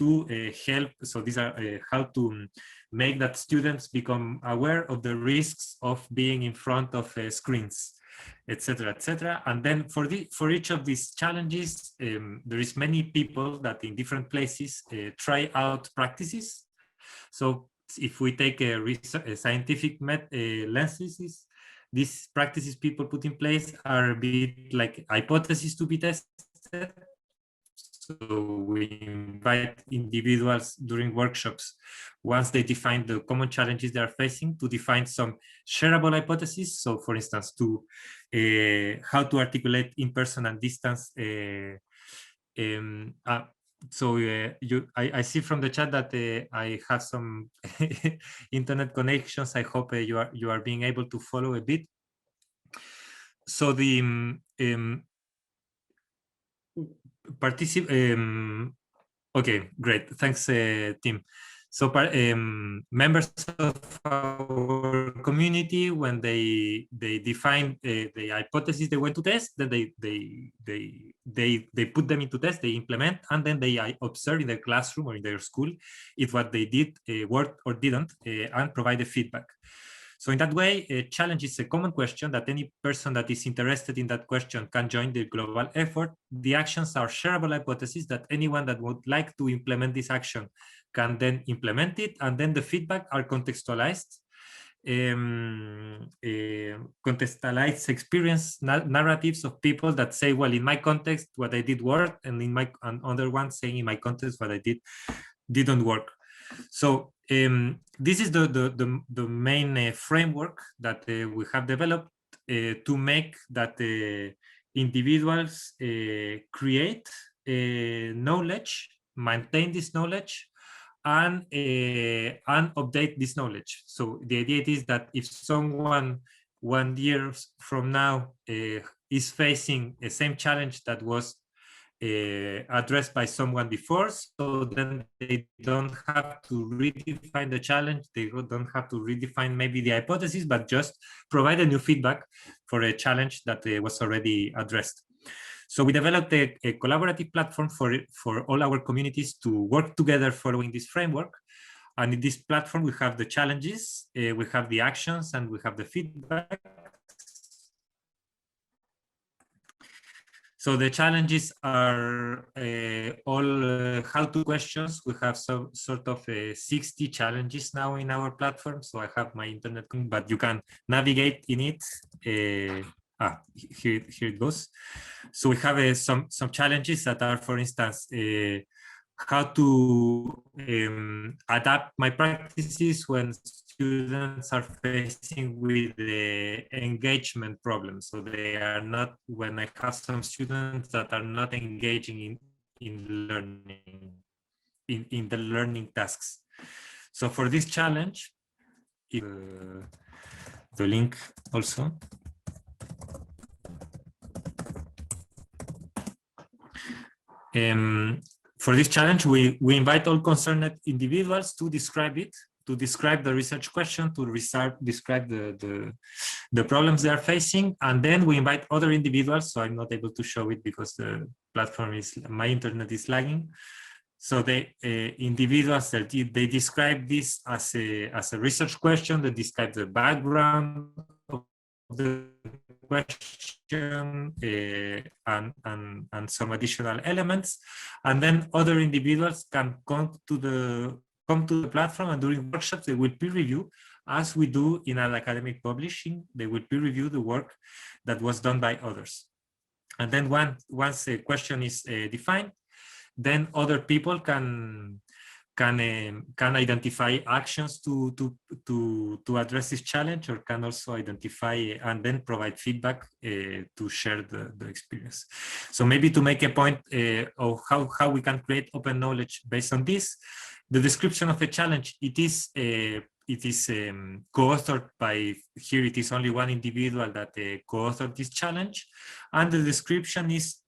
Speaker 7: So these are how to make that students become aware of the risks of being in front of screens, etc., etc. And then for each of these challenges, there is many people that in different places try out practices. So if we take a scientific lenses, these practices people put in place are a bit like hypotheses to be tested. So we invite individuals during workshops, once they define the common challenges they are facing, to define some shareable hypotheses. So for instance, to how to articulate in-person and distance. I see from the chat that I have some internet connections. I hope you are being able to follow a bit. So the okay, great, thanks, Tim. So members of our community, when they define the hypothesis they want to test, then they put them into test, they implement, and then they observe in their classroom or in their school if what they did worked or didn't, and provide the feedback. So in that way, a challenge is a common question that any person that is interested in that question can join the global effort. The actions are shareable hypotheses that anyone that would like to implement this action can then implement it, and then the feedback are contextualized, contextualized experience narratives of people that say, well, in my context, what I did worked, and in my other one saying in my context, what I did didn't work. So this is the main framework that we have developed to make that individuals create knowledge, maintain this knowledge, and update this knowledge. So the idea is that if someone 1 year from now is facing the same challenge that was addressed by someone before, so then they don't have to redefine the challenge, they don't have to redefine maybe the hypothesis, but just provide a new feedback for a challenge that was already addressed. So we developed a collaborative platform for all our communities to work together following this framework. And in this platform, we have the challenges, we have the actions, and we have the feedback. So the challenges are all how-to questions. We have some sort of 60 challenges now in our platform. So I have my internet, but you can navigate in it. Here it goes. So we have some challenges that are, for instance, how to adapt my practices when students are facing with the engagement problem. So they are not, when I have some students that are not engaging in learning, in the learning tasks. So for this challenge, the link also. For this challenge, we invite all concerned individuals to describe it, to describe the research question, to describe the problems they are facing, and then we invite other individuals. So I'm not able to show it because the platform is, my internet is lagging. So the individuals that they describe this as a research question, they describe the background of the question and some additional elements, and then other individuals can come to the platform, and during workshops they will peer review, as we do in an academic publishing. They will peer review the work that was done by others, and then once a question is defined, then other people can identify actions to address this challenge, or can also identify and then provide feedback to share the experience. So maybe to make a point of how we can create open knowledge based on this, the description of a challenge, it is co-authored by, here it is only one individual that co-authored this challenge, and the description is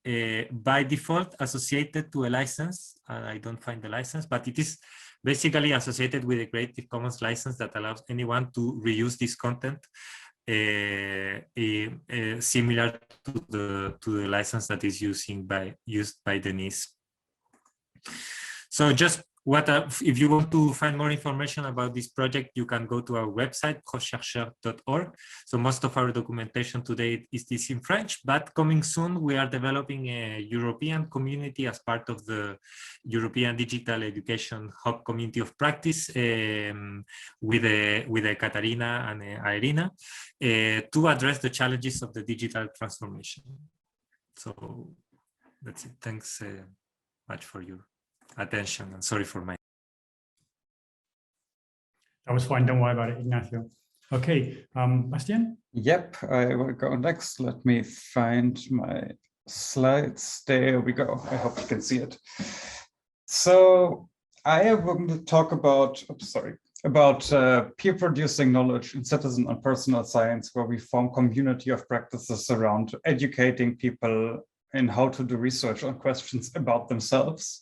Speaker 7: by default associated to a license. I don't find the license, but it is basically associated with a Creative Commons license that allows anyone to reuse this content, similar to the license that is used by Denise. So just if you want to find more information about this project, you can go to our website, cross-sectorial.org. So most of our documentation today is this in French, but coming soon, we are developing a European community as part of the European Digital Education Hub Community of Practice with Katarina and Irina to address the challenges of the digital transformation. So that's it. Thanks much for your attention, and sorry for my.
Speaker 1: That was fine. Don't worry about it, Ignacio. Okay, Bastian?
Speaker 8: Yep, I will go next. Let me find my slides. There we go. I hope you can see it. So I am going to talk about, peer producing knowledge in citizen and personal science, where we form community of practices around educating people in how to do research on questions about themselves.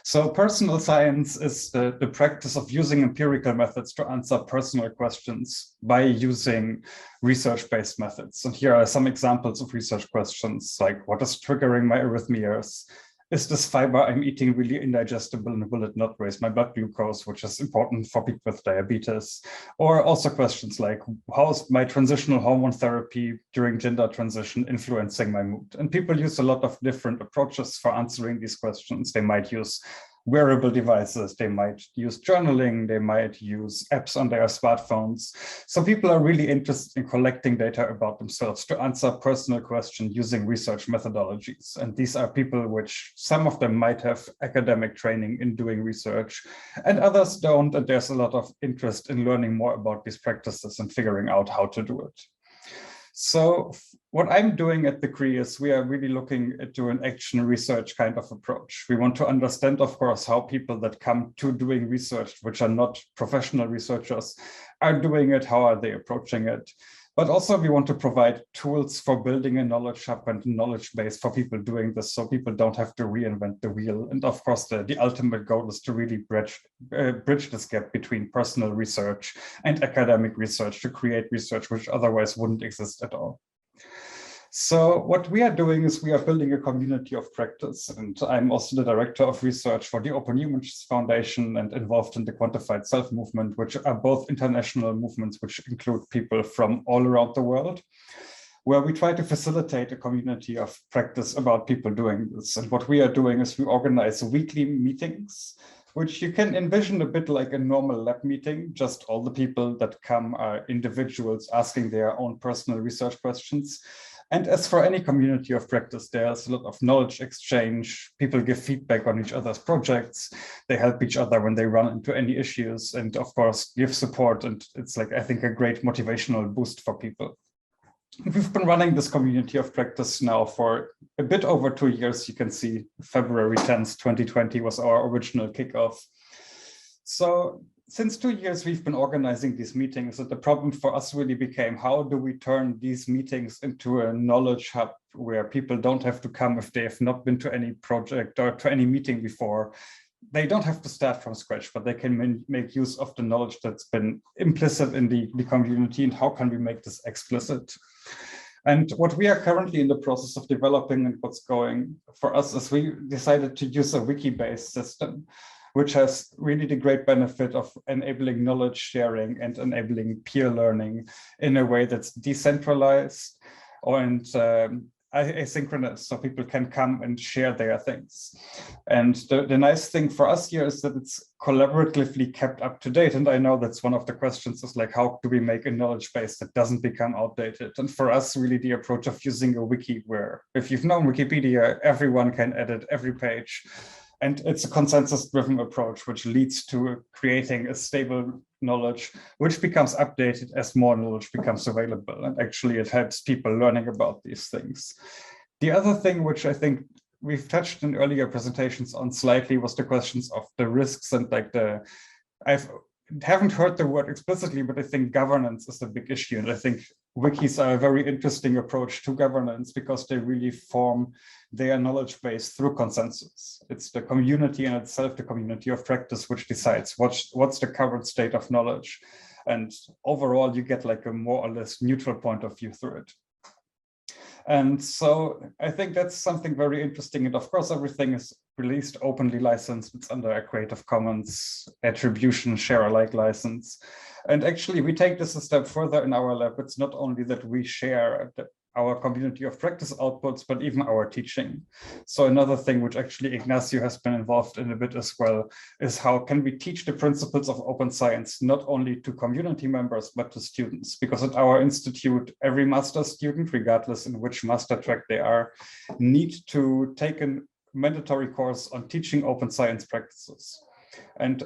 Speaker 8: So personal science is the practice of using empirical methods to answer personal questions by using research-based methods. And here are some examples of research questions, like what is triggering my arrhythmias? Is this fiber I'm eating really indigestible and will it not raise my blood glucose, which is important for people with diabetes? Or also questions like, how is my transitional hormone therapy during gender transition influencing my mood? And people use a lot of different approaches for answering these questions. They might use wearable devices, they might use journaling, they might use apps on their smartphones. So people are really interested in collecting data about themselves to answer personal questions using research methodologies. And these are people which some of them might have academic training in doing research and others don't. And there's a lot of interest in learning more about these practices and figuring out how to do it. So what I'm doing at the CRE is we are really looking into an action research kind of approach. We want to understand, of course, how people that come to doing research, which are not professional researchers, are doing it, how are they approaching it. But also we want to provide tools for building a knowledge hub and knowledge base for people doing this, so people don't have to reinvent the wheel. And of course, the ultimate goal is to really bridge this gap between personal research and academic research to create research which otherwise wouldn't exist at all. So what we are doing is we are building a community of practice, and I'm also the director of research for the Open Humans Foundation and involved in the Quantified Self movement, which are both international movements which include people from all around the world, where we try to facilitate a community of practice about people doing this. And what we are doing is we organize weekly meetings, which you can envision a bit like a normal lab meeting, just all the people that come are individuals asking their own personal research questions. And as for any community of practice, there's a lot of knowledge exchange. People give feedback on each other's projects. They help each other when they run into any issues, and of course, give support. And it's like, I think, a great motivational boost for people. We've been running this community of practice now for a bit over 2 years. You can see February 10th, 2020 was our original kickoff. So since 2 years, we've been organizing these meetings, and the problem for us really became, how do we turn these meetings into a knowledge hub where people don't have to come if they have not been to any project or to any meeting before. They don't have to start from scratch, but they can make use of the knowledge that's been implicit in the community, and how can we make this explicit? And what we are currently in the process of developing and what's going for us is we decided to use a wiki-based system, which has really the great benefit of enabling knowledge sharing and enabling peer learning in a way that's decentralized and asynchronous, so people can come and share their things. And the nice thing for us here is that it's collaboratively kept up to date. And I know that's one of the questions is like, how do we make a knowledge base that doesn't become outdated? And for us, really the approach of using a wiki where if you've known Wikipedia, everyone can edit every page. And it's a consensus-driven approach, which leads to creating a stable knowledge, which becomes updated as more knowledge becomes available. And actually, it helps people learning about these things. The other thing, which I think we've touched in earlier presentations on slightly, was the questions of the risks and like I haven't heard the word explicitly, but I think governance is a big issue. And I think wikis are a very interesting approach to governance because they really form their knowledge base through consensus. It's the community in itself, the community of practice, which decides what's the current state of knowledge. And overall, you get like a more or less neutral point of view through it. And so I think that's something very interesting. And of course, everything is released openly licensed. It's under a Creative Commons attribution share alike license. And actually, we take this a step further in our lab. It's not only that we share our community of practice outputs, but even our teaching. So another thing which actually Ignacio has been involved in a bit as well is how can we teach the principles of open science, not only to community members, but to students. Because at our institute, every master student, regardless in which master track they are, need to take a mandatory course on teaching open science practices. And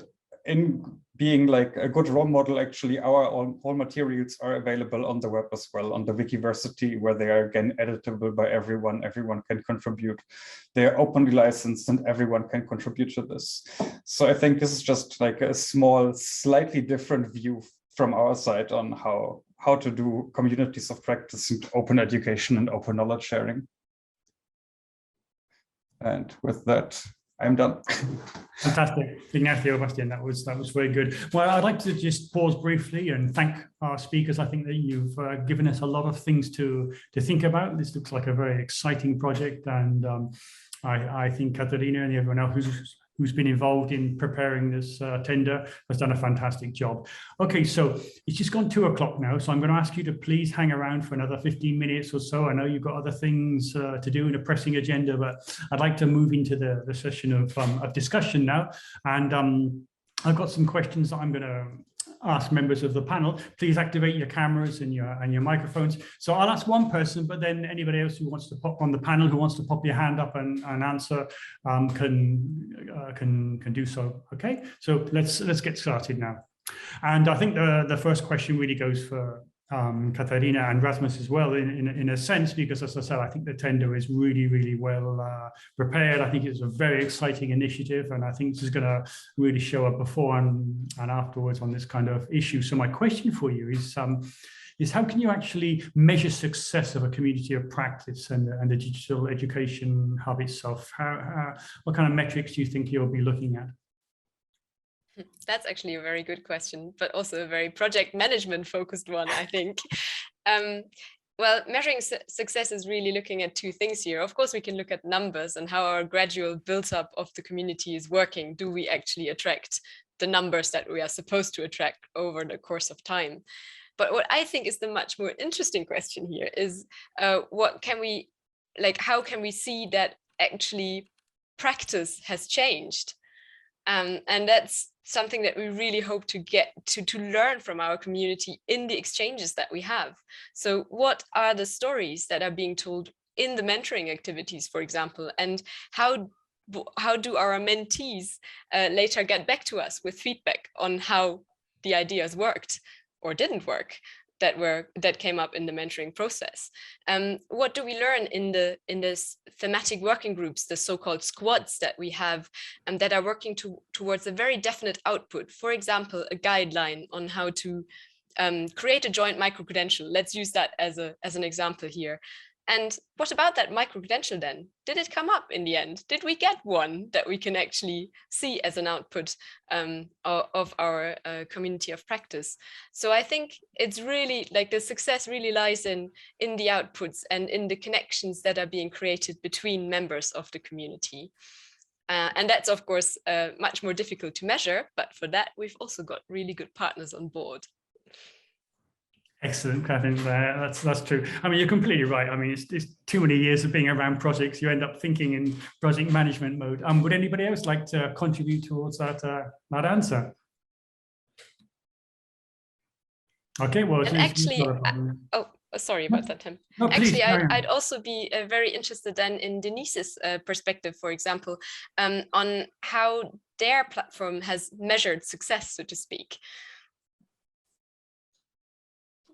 Speaker 8: in being like a good role model, actually, our all materials are available on the web as well, on the Wikiversity, where they are again editable by everyone. Everyone can contribute. They are openly licensed and everyone can contribute to this. So I think this is just like a small, slightly different view from our side on how to do communities of practice and open education and open knowledge sharing. And with that, I'm done.
Speaker 1: Fantastic, Ignacio, Bastian, that was very good. Well, I'd like to just pause briefly and thank our speakers. I think that you've given us a lot of things to think about. This looks like a very exciting project, and I think Katarina and everyone else who's been involved in preparing this tender has done a fantastic job. Okay, so it's just gone 2 o'clock now, so I'm going to ask you to please hang around for another 15 minutes or so. I know you've got other things to do in a pressing agenda, but I'd like to move into the session of discussion now. And I've got some questions that I'm going to ask members of the panel. Please activate your cameras and your microphones. So I'll ask one person, but then anybody else who wants to pop on the panel, who wants to pop your hand up and answer, can do so. Okay, so let's get started now. And I think the first question really goes for Katarina and Rasmus as well, in a sense, because as I said, I think the tender is really well prepared. I think it's a very exciting initiative, and I think this is going to really show up before and afterwards on this kind of issue. So my question for you is how can you actually measure success of a community of practice and the digital education hub itself? What kind of metrics do you think you'll be looking at?
Speaker 2: That's actually a very good question, but also a very project management focused one, I think. Well, measuring success is really looking at 2 things here. Of course, we can look at numbers and how our gradual build-up of the community is working. Do we actually attract the numbers that we are supposed to attract over the course of time? But what I think is the much more interesting question here is how can we see that actually practice has changed? And that's something that we really hope to get to learn from our community in the exchanges that we have. So what are the stories that are being told in the mentoring activities, for example, and how do our mentees later get back to us with feedback on how the ideas worked or didn't work that came up in the mentoring process? What do we learn in this thematic working groups, the so-called squads that we have, and that are working towards a very definite output? For example, a guideline on how to create a joint micro-credential. Let's use that as an example here. And what about that micro-credential then? Did it come up in the end? Did we get one that we can actually see as an output of our community of practice? So I think it's really like the success really lies in the outputs and in the connections that are being created between members of the community. And that's, of course, much more difficult to measure, but for that, we've also got really good partners on board.
Speaker 1: Excellent, Catherine. That's true. I mean, you're completely right. I mean, it's too many years of being around projects. You end up thinking in project management mode. Would anybody else like to contribute towards that answer? Okay, well,
Speaker 2: and actually, sorry about that, Tim.
Speaker 1: No,
Speaker 2: actually, I'd also be very interested then in Denise's perspective, for example, on how their platform has measured success, so to speak.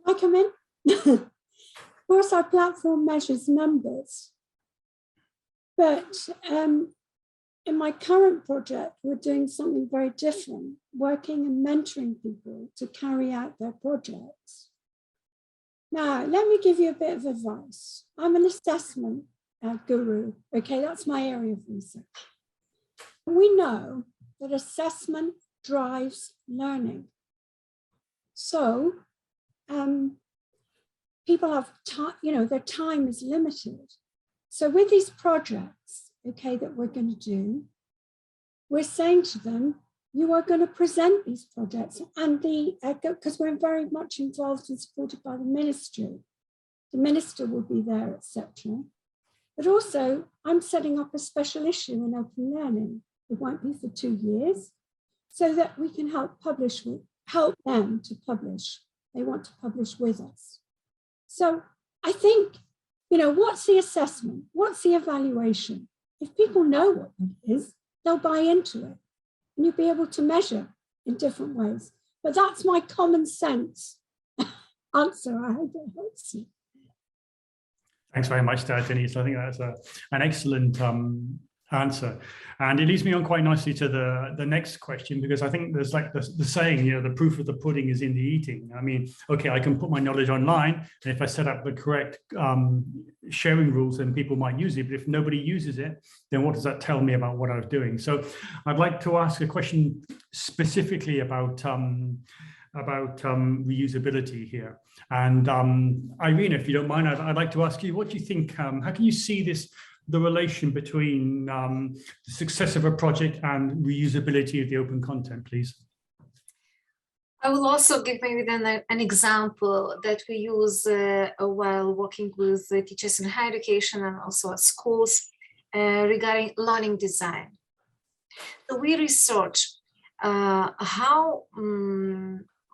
Speaker 6: I come in? Of course, our platform measures numbers, but in my current project, we're doing something very different, working and mentoring people to carry out their projects. Now, let me give you a bit of advice. I'm an assessment guru, okay? That's my area of research. We know that assessment drives learning. So, people have time, their time is limited. So with these projects, okay, that we're going to do, we're saying to them, you are going to present these projects, and because we're very much involved and supported by the ministry. The minister will be there, etc. But also, I'm setting up a special issue in open learning. It won't be for 2 years, so that we can help them to publish. They want to publish with us. So I think, what's the assessment? What's the evaluation? If people know what it is, they'll buy into it. And you'll be able to measure in different ways. But that's my common sense answer. I hope it helps you.
Speaker 1: Thanks very much, Denise. I think that's an excellent answer. And it leads me on quite nicely to the next question, because I think there's like the saying, you know, the proof of the pudding is in the eating. I mean, okay, I can put my knowledge online, and if I set up the correct sharing rules, then people might use it. But if nobody uses it, then what does that tell me about what I was doing? So I'd like to ask a question specifically about reusability here. And Irene, if you don't mind, I'd like to ask you, what do you think, how can you see the relation between the success of a project and reusability of the open content, please?
Speaker 5: I will also give maybe then an example that we use while working with teachers in higher education and also at schools regarding learning design. So we research how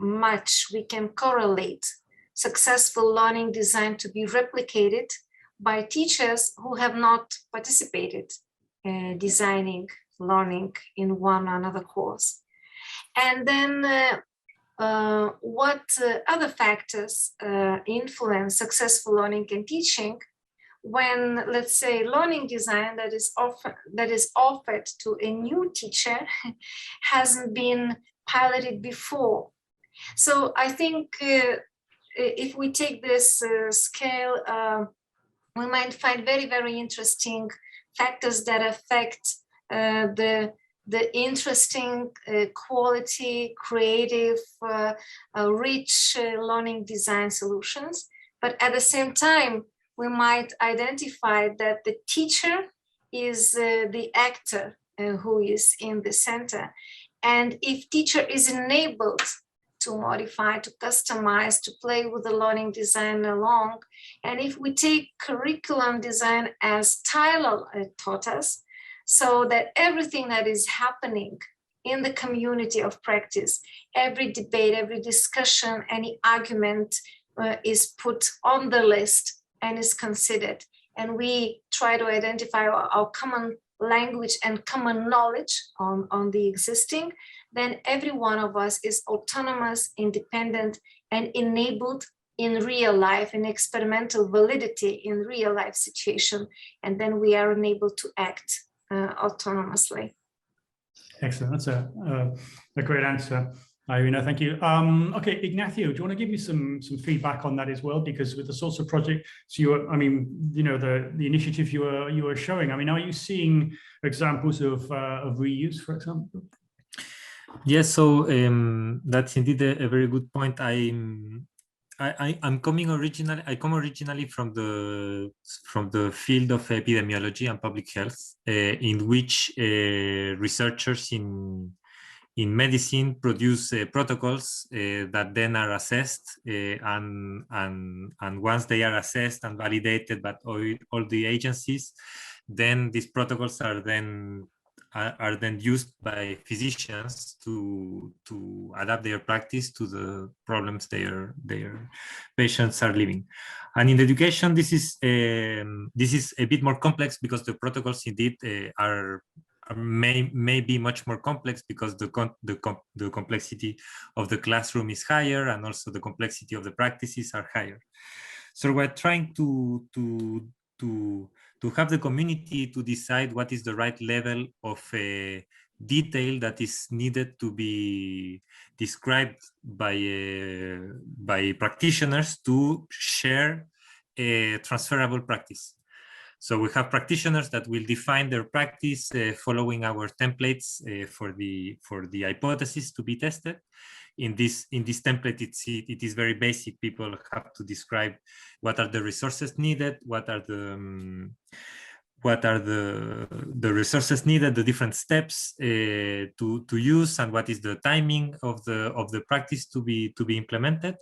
Speaker 5: much we can correlate successful learning design to be replicated by teachers who have not participated designing learning in one or another course. And then what other factors influence successful learning and teaching when, let's say, learning design that is offered to a new teacher hasn't been piloted before. So I think if we take this scale, we might find very, very interesting factors that affect the interesting, quality, creative, rich learning design solutions. But at the same time, we might identify that the teacher is the actor who is in the center. And if teacher is enabled to modify, to customize, to play with the learning design along. And if we take curriculum design as Tyler taught us, so that everything that is happening in the community of practice, every debate, every discussion, any argument is put on the list and is considered. And we try to identify our common language and common knowledge on the existing, then every one of us is autonomous, independent, and enabled in real life, in experimental validity in real life situation. And then we are enabled to act autonomously.
Speaker 1: Excellent, that's a great answer, Irina, thank you. Okay, Ignacio, do you want to give me some feedback on that as well? Because with the SORSA project, so you were, I mean, you know, the initiative you were showing, I mean, are you seeing examples of reuse, for example?
Speaker 7: Yes, so that's indeed a very good point. I come originally from the field of epidemiology and public health, in which researchers in medicine produce protocols that then are assessed, and once they are assessed and validated by all the agencies, then these protocols are then used by physicians to adapt their practice to the problems their patients are living. And in education, this is a bit more complex, because the protocols indeed may be much more complex, because the complexity of the classroom is higher, and also the complexity of the practices are higher. So we're trying to have the community to decide what is the right level of detail that is needed to be described by practitioners to share a transferable practice. So we have practitioners that will define their practice following our templates for the hypothesis to be tested. In this template, it is very basic. People have to describe what are the resources needed, what are the resources needed, the different steps to use, and what is the timing of the practice to be implemented.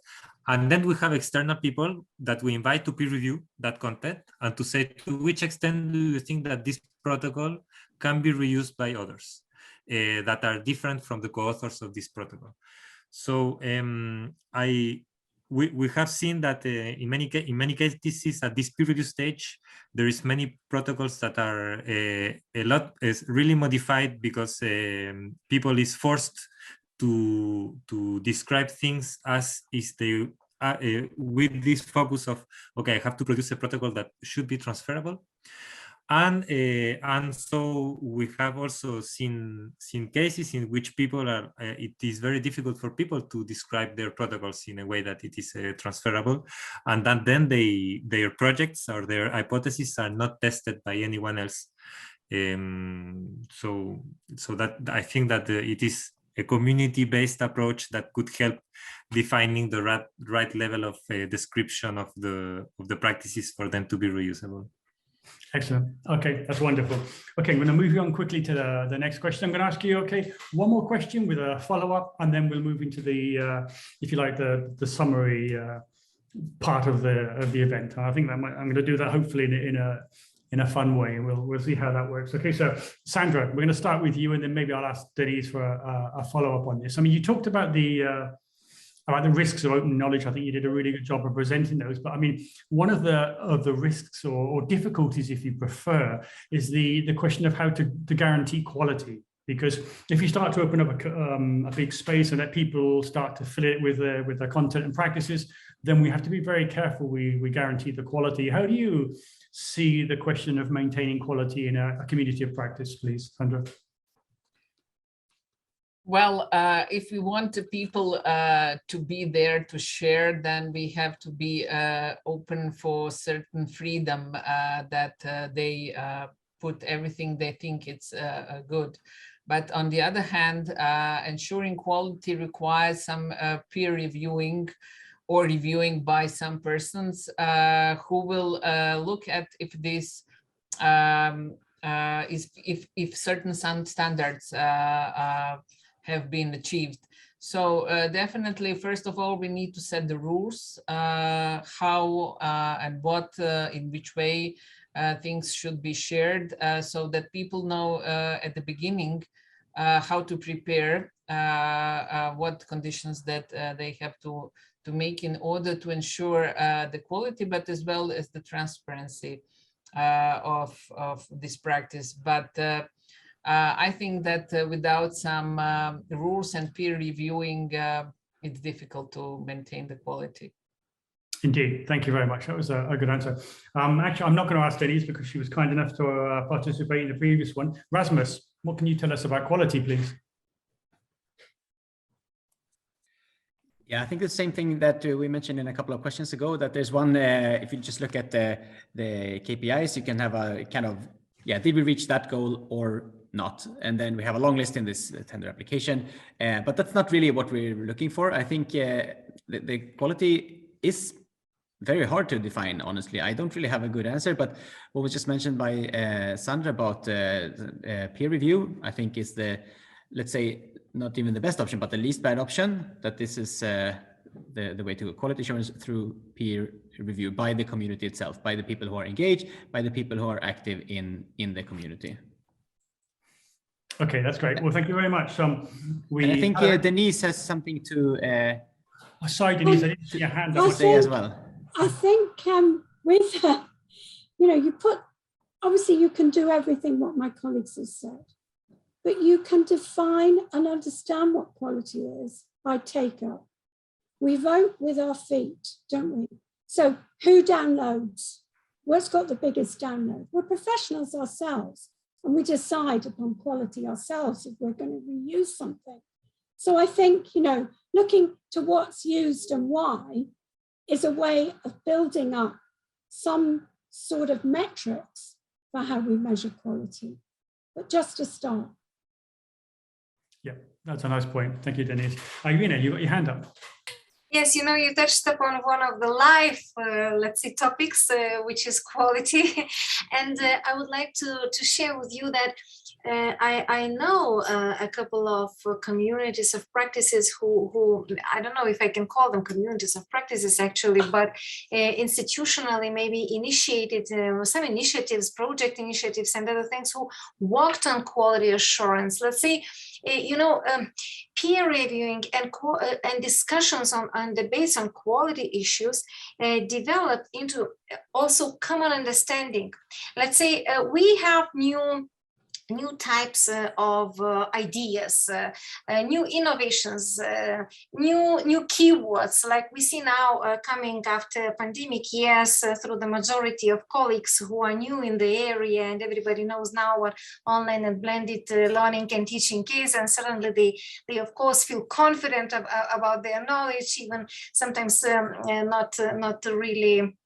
Speaker 7: And then we have external people that we invite to peer review that content and to say, to which extent do you think that this protocol can be reused by others that are different from the co-authors of this protocol. So we have seen that in many cases at this peer review stage, there is many protocols that are is really modified, because people is forced to describe things as is they with this focus of, okay, I have to produce a protocol that should be transferable. And so we have also seen cases in which people are, it is very difficult for people to describe their protocols in a way that it is transferable, and that then their projects or their hypotheses are not tested by anyone else. So that I think that it is a community-based approach that could help defining the right level of description of the practices for them to be reusable.
Speaker 1: Excellent. Okay, that's wonderful. Okay, I'm going to move you on quickly to the next question. I'm going to ask you, okay, one more question with a follow-up, and then we'll move into the, if you like, the summary part of the event. I think that I'm going to do that hopefully in a fun way. We'll see how that works. Okay, so Sandra, we're going to start with you, and then maybe I'll ask Denise for a follow-up on this. I mean, you talked about the risks of open knowledge. I think you did a really good job of presenting those. But I mean, one of the risks or difficulties, if you prefer, is the question of how to guarantee quality. Because if you start to open up a big space and let people start to fill it with their content and practices, then we have to be very careful we guarantee the quality. How do you see the question of maintaining quality in a community of practice, please, Sandra?
Speaker 4: Well, if we want the people to be there to share, then we have to be open for certain freedom that they put everything they think it's good. But on the other hand, ensuring quality requires some peer reviewing or reviewing by some persons who will look at if this if certain standards have been achieved. So definitely, first of all, we need to set the rules, how and what, in which way things should be shared, so that people know at the beginning how to prepare, what conditions that they have to make in order to ensure the quality, but as well as the transparency of this practice. But I think that without some rules and peer reviewing, it's difficult to maintain the quality.
Speaker 1: Indeed, thank you very much. That was a good answer. Actually, I'm not going to ask Denise because she was kind enough to participate in the previous one. Rasmus, what can you tell us about quality, please?
Speaker 3: Yeah, I think the same thing that we mentioned in a couple of questions ago, that there's one, if you just look at the KPIs, you can have a kind of, yeah, did we reach that goal or not? And then we have a long list in this tender application, but that's not really what we're looking for. I think the quality is very hard to define, honestly. I don't really have a good answer, but what was just mentioned by Sandra about peer review, I think is the, let's say, not even the best option, but the least bad option, that this is the way to quality assurance through peer review by the community itself, by the people who are engaged, by the people who are active in the community.
Speaker 1: Okay, that's great. Well, thank you very much.
Speaker 3: And I think Denise has something to
Speaker 1: oh, sorry, Denise, I didn't see your hand up.
Speaker 3: Say as well.
Speaker 6: I think with, you know, you put, obviously you can do everything what my colleagues have said, but you can define and understand what quality is by take-up. We vote with our feet, don't we? So who downloads? What's got the biggest download? We're professionals ourselves, and we decide upon quality ourselves if we're going to reuse something. So I think, you know, looking to what's used and why is a way of building up some sort of metrics for how we measure quality, but just a start.
Speaker 1: Yeah, that's a nice point. Thank you, Denise. Irina, you got your hand up.
Speaker 5: Yes, you know, you touched upon one of the live, let's say, topics, which is quality. And I would like to share with you that I know a couple of communities of practices who, I don't know if I can call them communities of practices actually, but institutionally maybe initiated some initiatives, project initiatives and other things who worked on quality assurance. Let's say, you know, peer reviewing and discussions on debates on quality issues developed into also common understanding. Let's say we have new new types of ideas, new innovations, new keywords, like we see now coming after pandemic years through the majority of colleagues who are new in the area, and everybody knows now what online and blended learning and teaching is, and suddenly they of course feel confident about their knowledge, even sometimes not really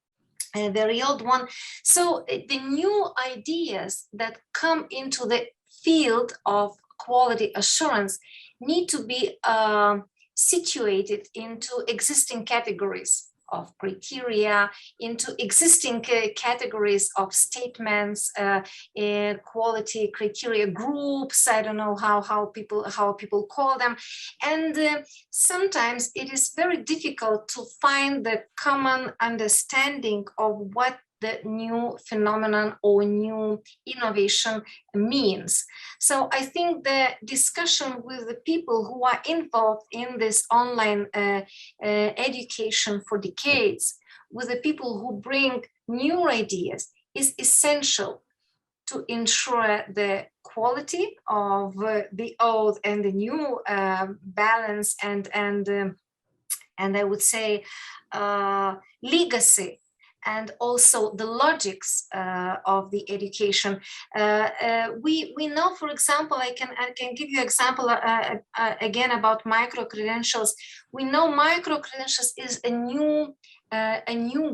Speaker 5: very old one. So the new ideas that come into the field of quality assurance need to be situated into existing categories of criteria, into existing categories of statements, quality criteria groups. I don't know how people call them, and sometimes it is very difficult to find the common understanding of what the new phenomenon or new innovation means. So I think the discussion with the people who are involved in this online education for decades, with the people who bring new ideas, is essential to ensure the quality of the old and the new balance and I would say legacy, and also the logics of the education. We know, for example, I can give you example again about micro-credentials. We know micro-credentials is a new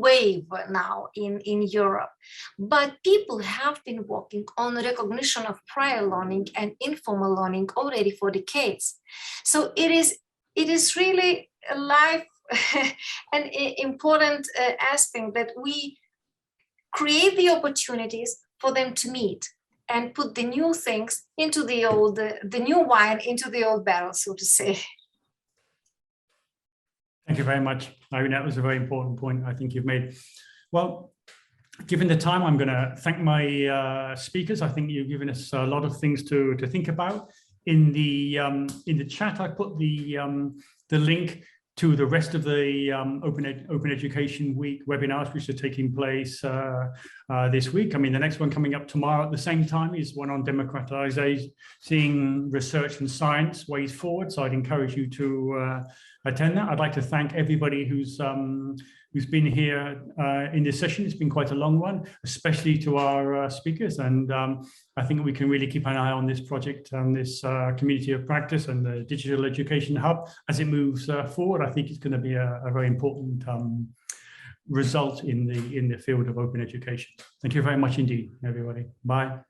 Speaker 5: wave now in Europe, but people have been working on recognition of prior learning and informal learning already for decades. So it is really a life an important aspect that we create the opportunities for them to meet and put the new things into the old, the new wine into the old barrel, so to say.
Speaker 1: Thank you very much, Irene. That was a very important point I think you've made. Well, given the time, I'm going to thank my speakers. I think you've given us a lot of things to think about. In the chat, I put the link to the rest of the Open Education Week webinars which are taking place this week. I mean, the next one coming up tomorrow at the same time is one on democratizing research and science ways forward. So I'd encourage you to attend that. I'd like to thank everybody who's been here in this session. It's been quite a long one, especially to our speakers. And I think we can really keep an eye on this project and this community of practice and the Digital Education Hub as it moves forward. I think it's going to be a very important result in the field of open education. Thank you very much indeed, everybody. Bye.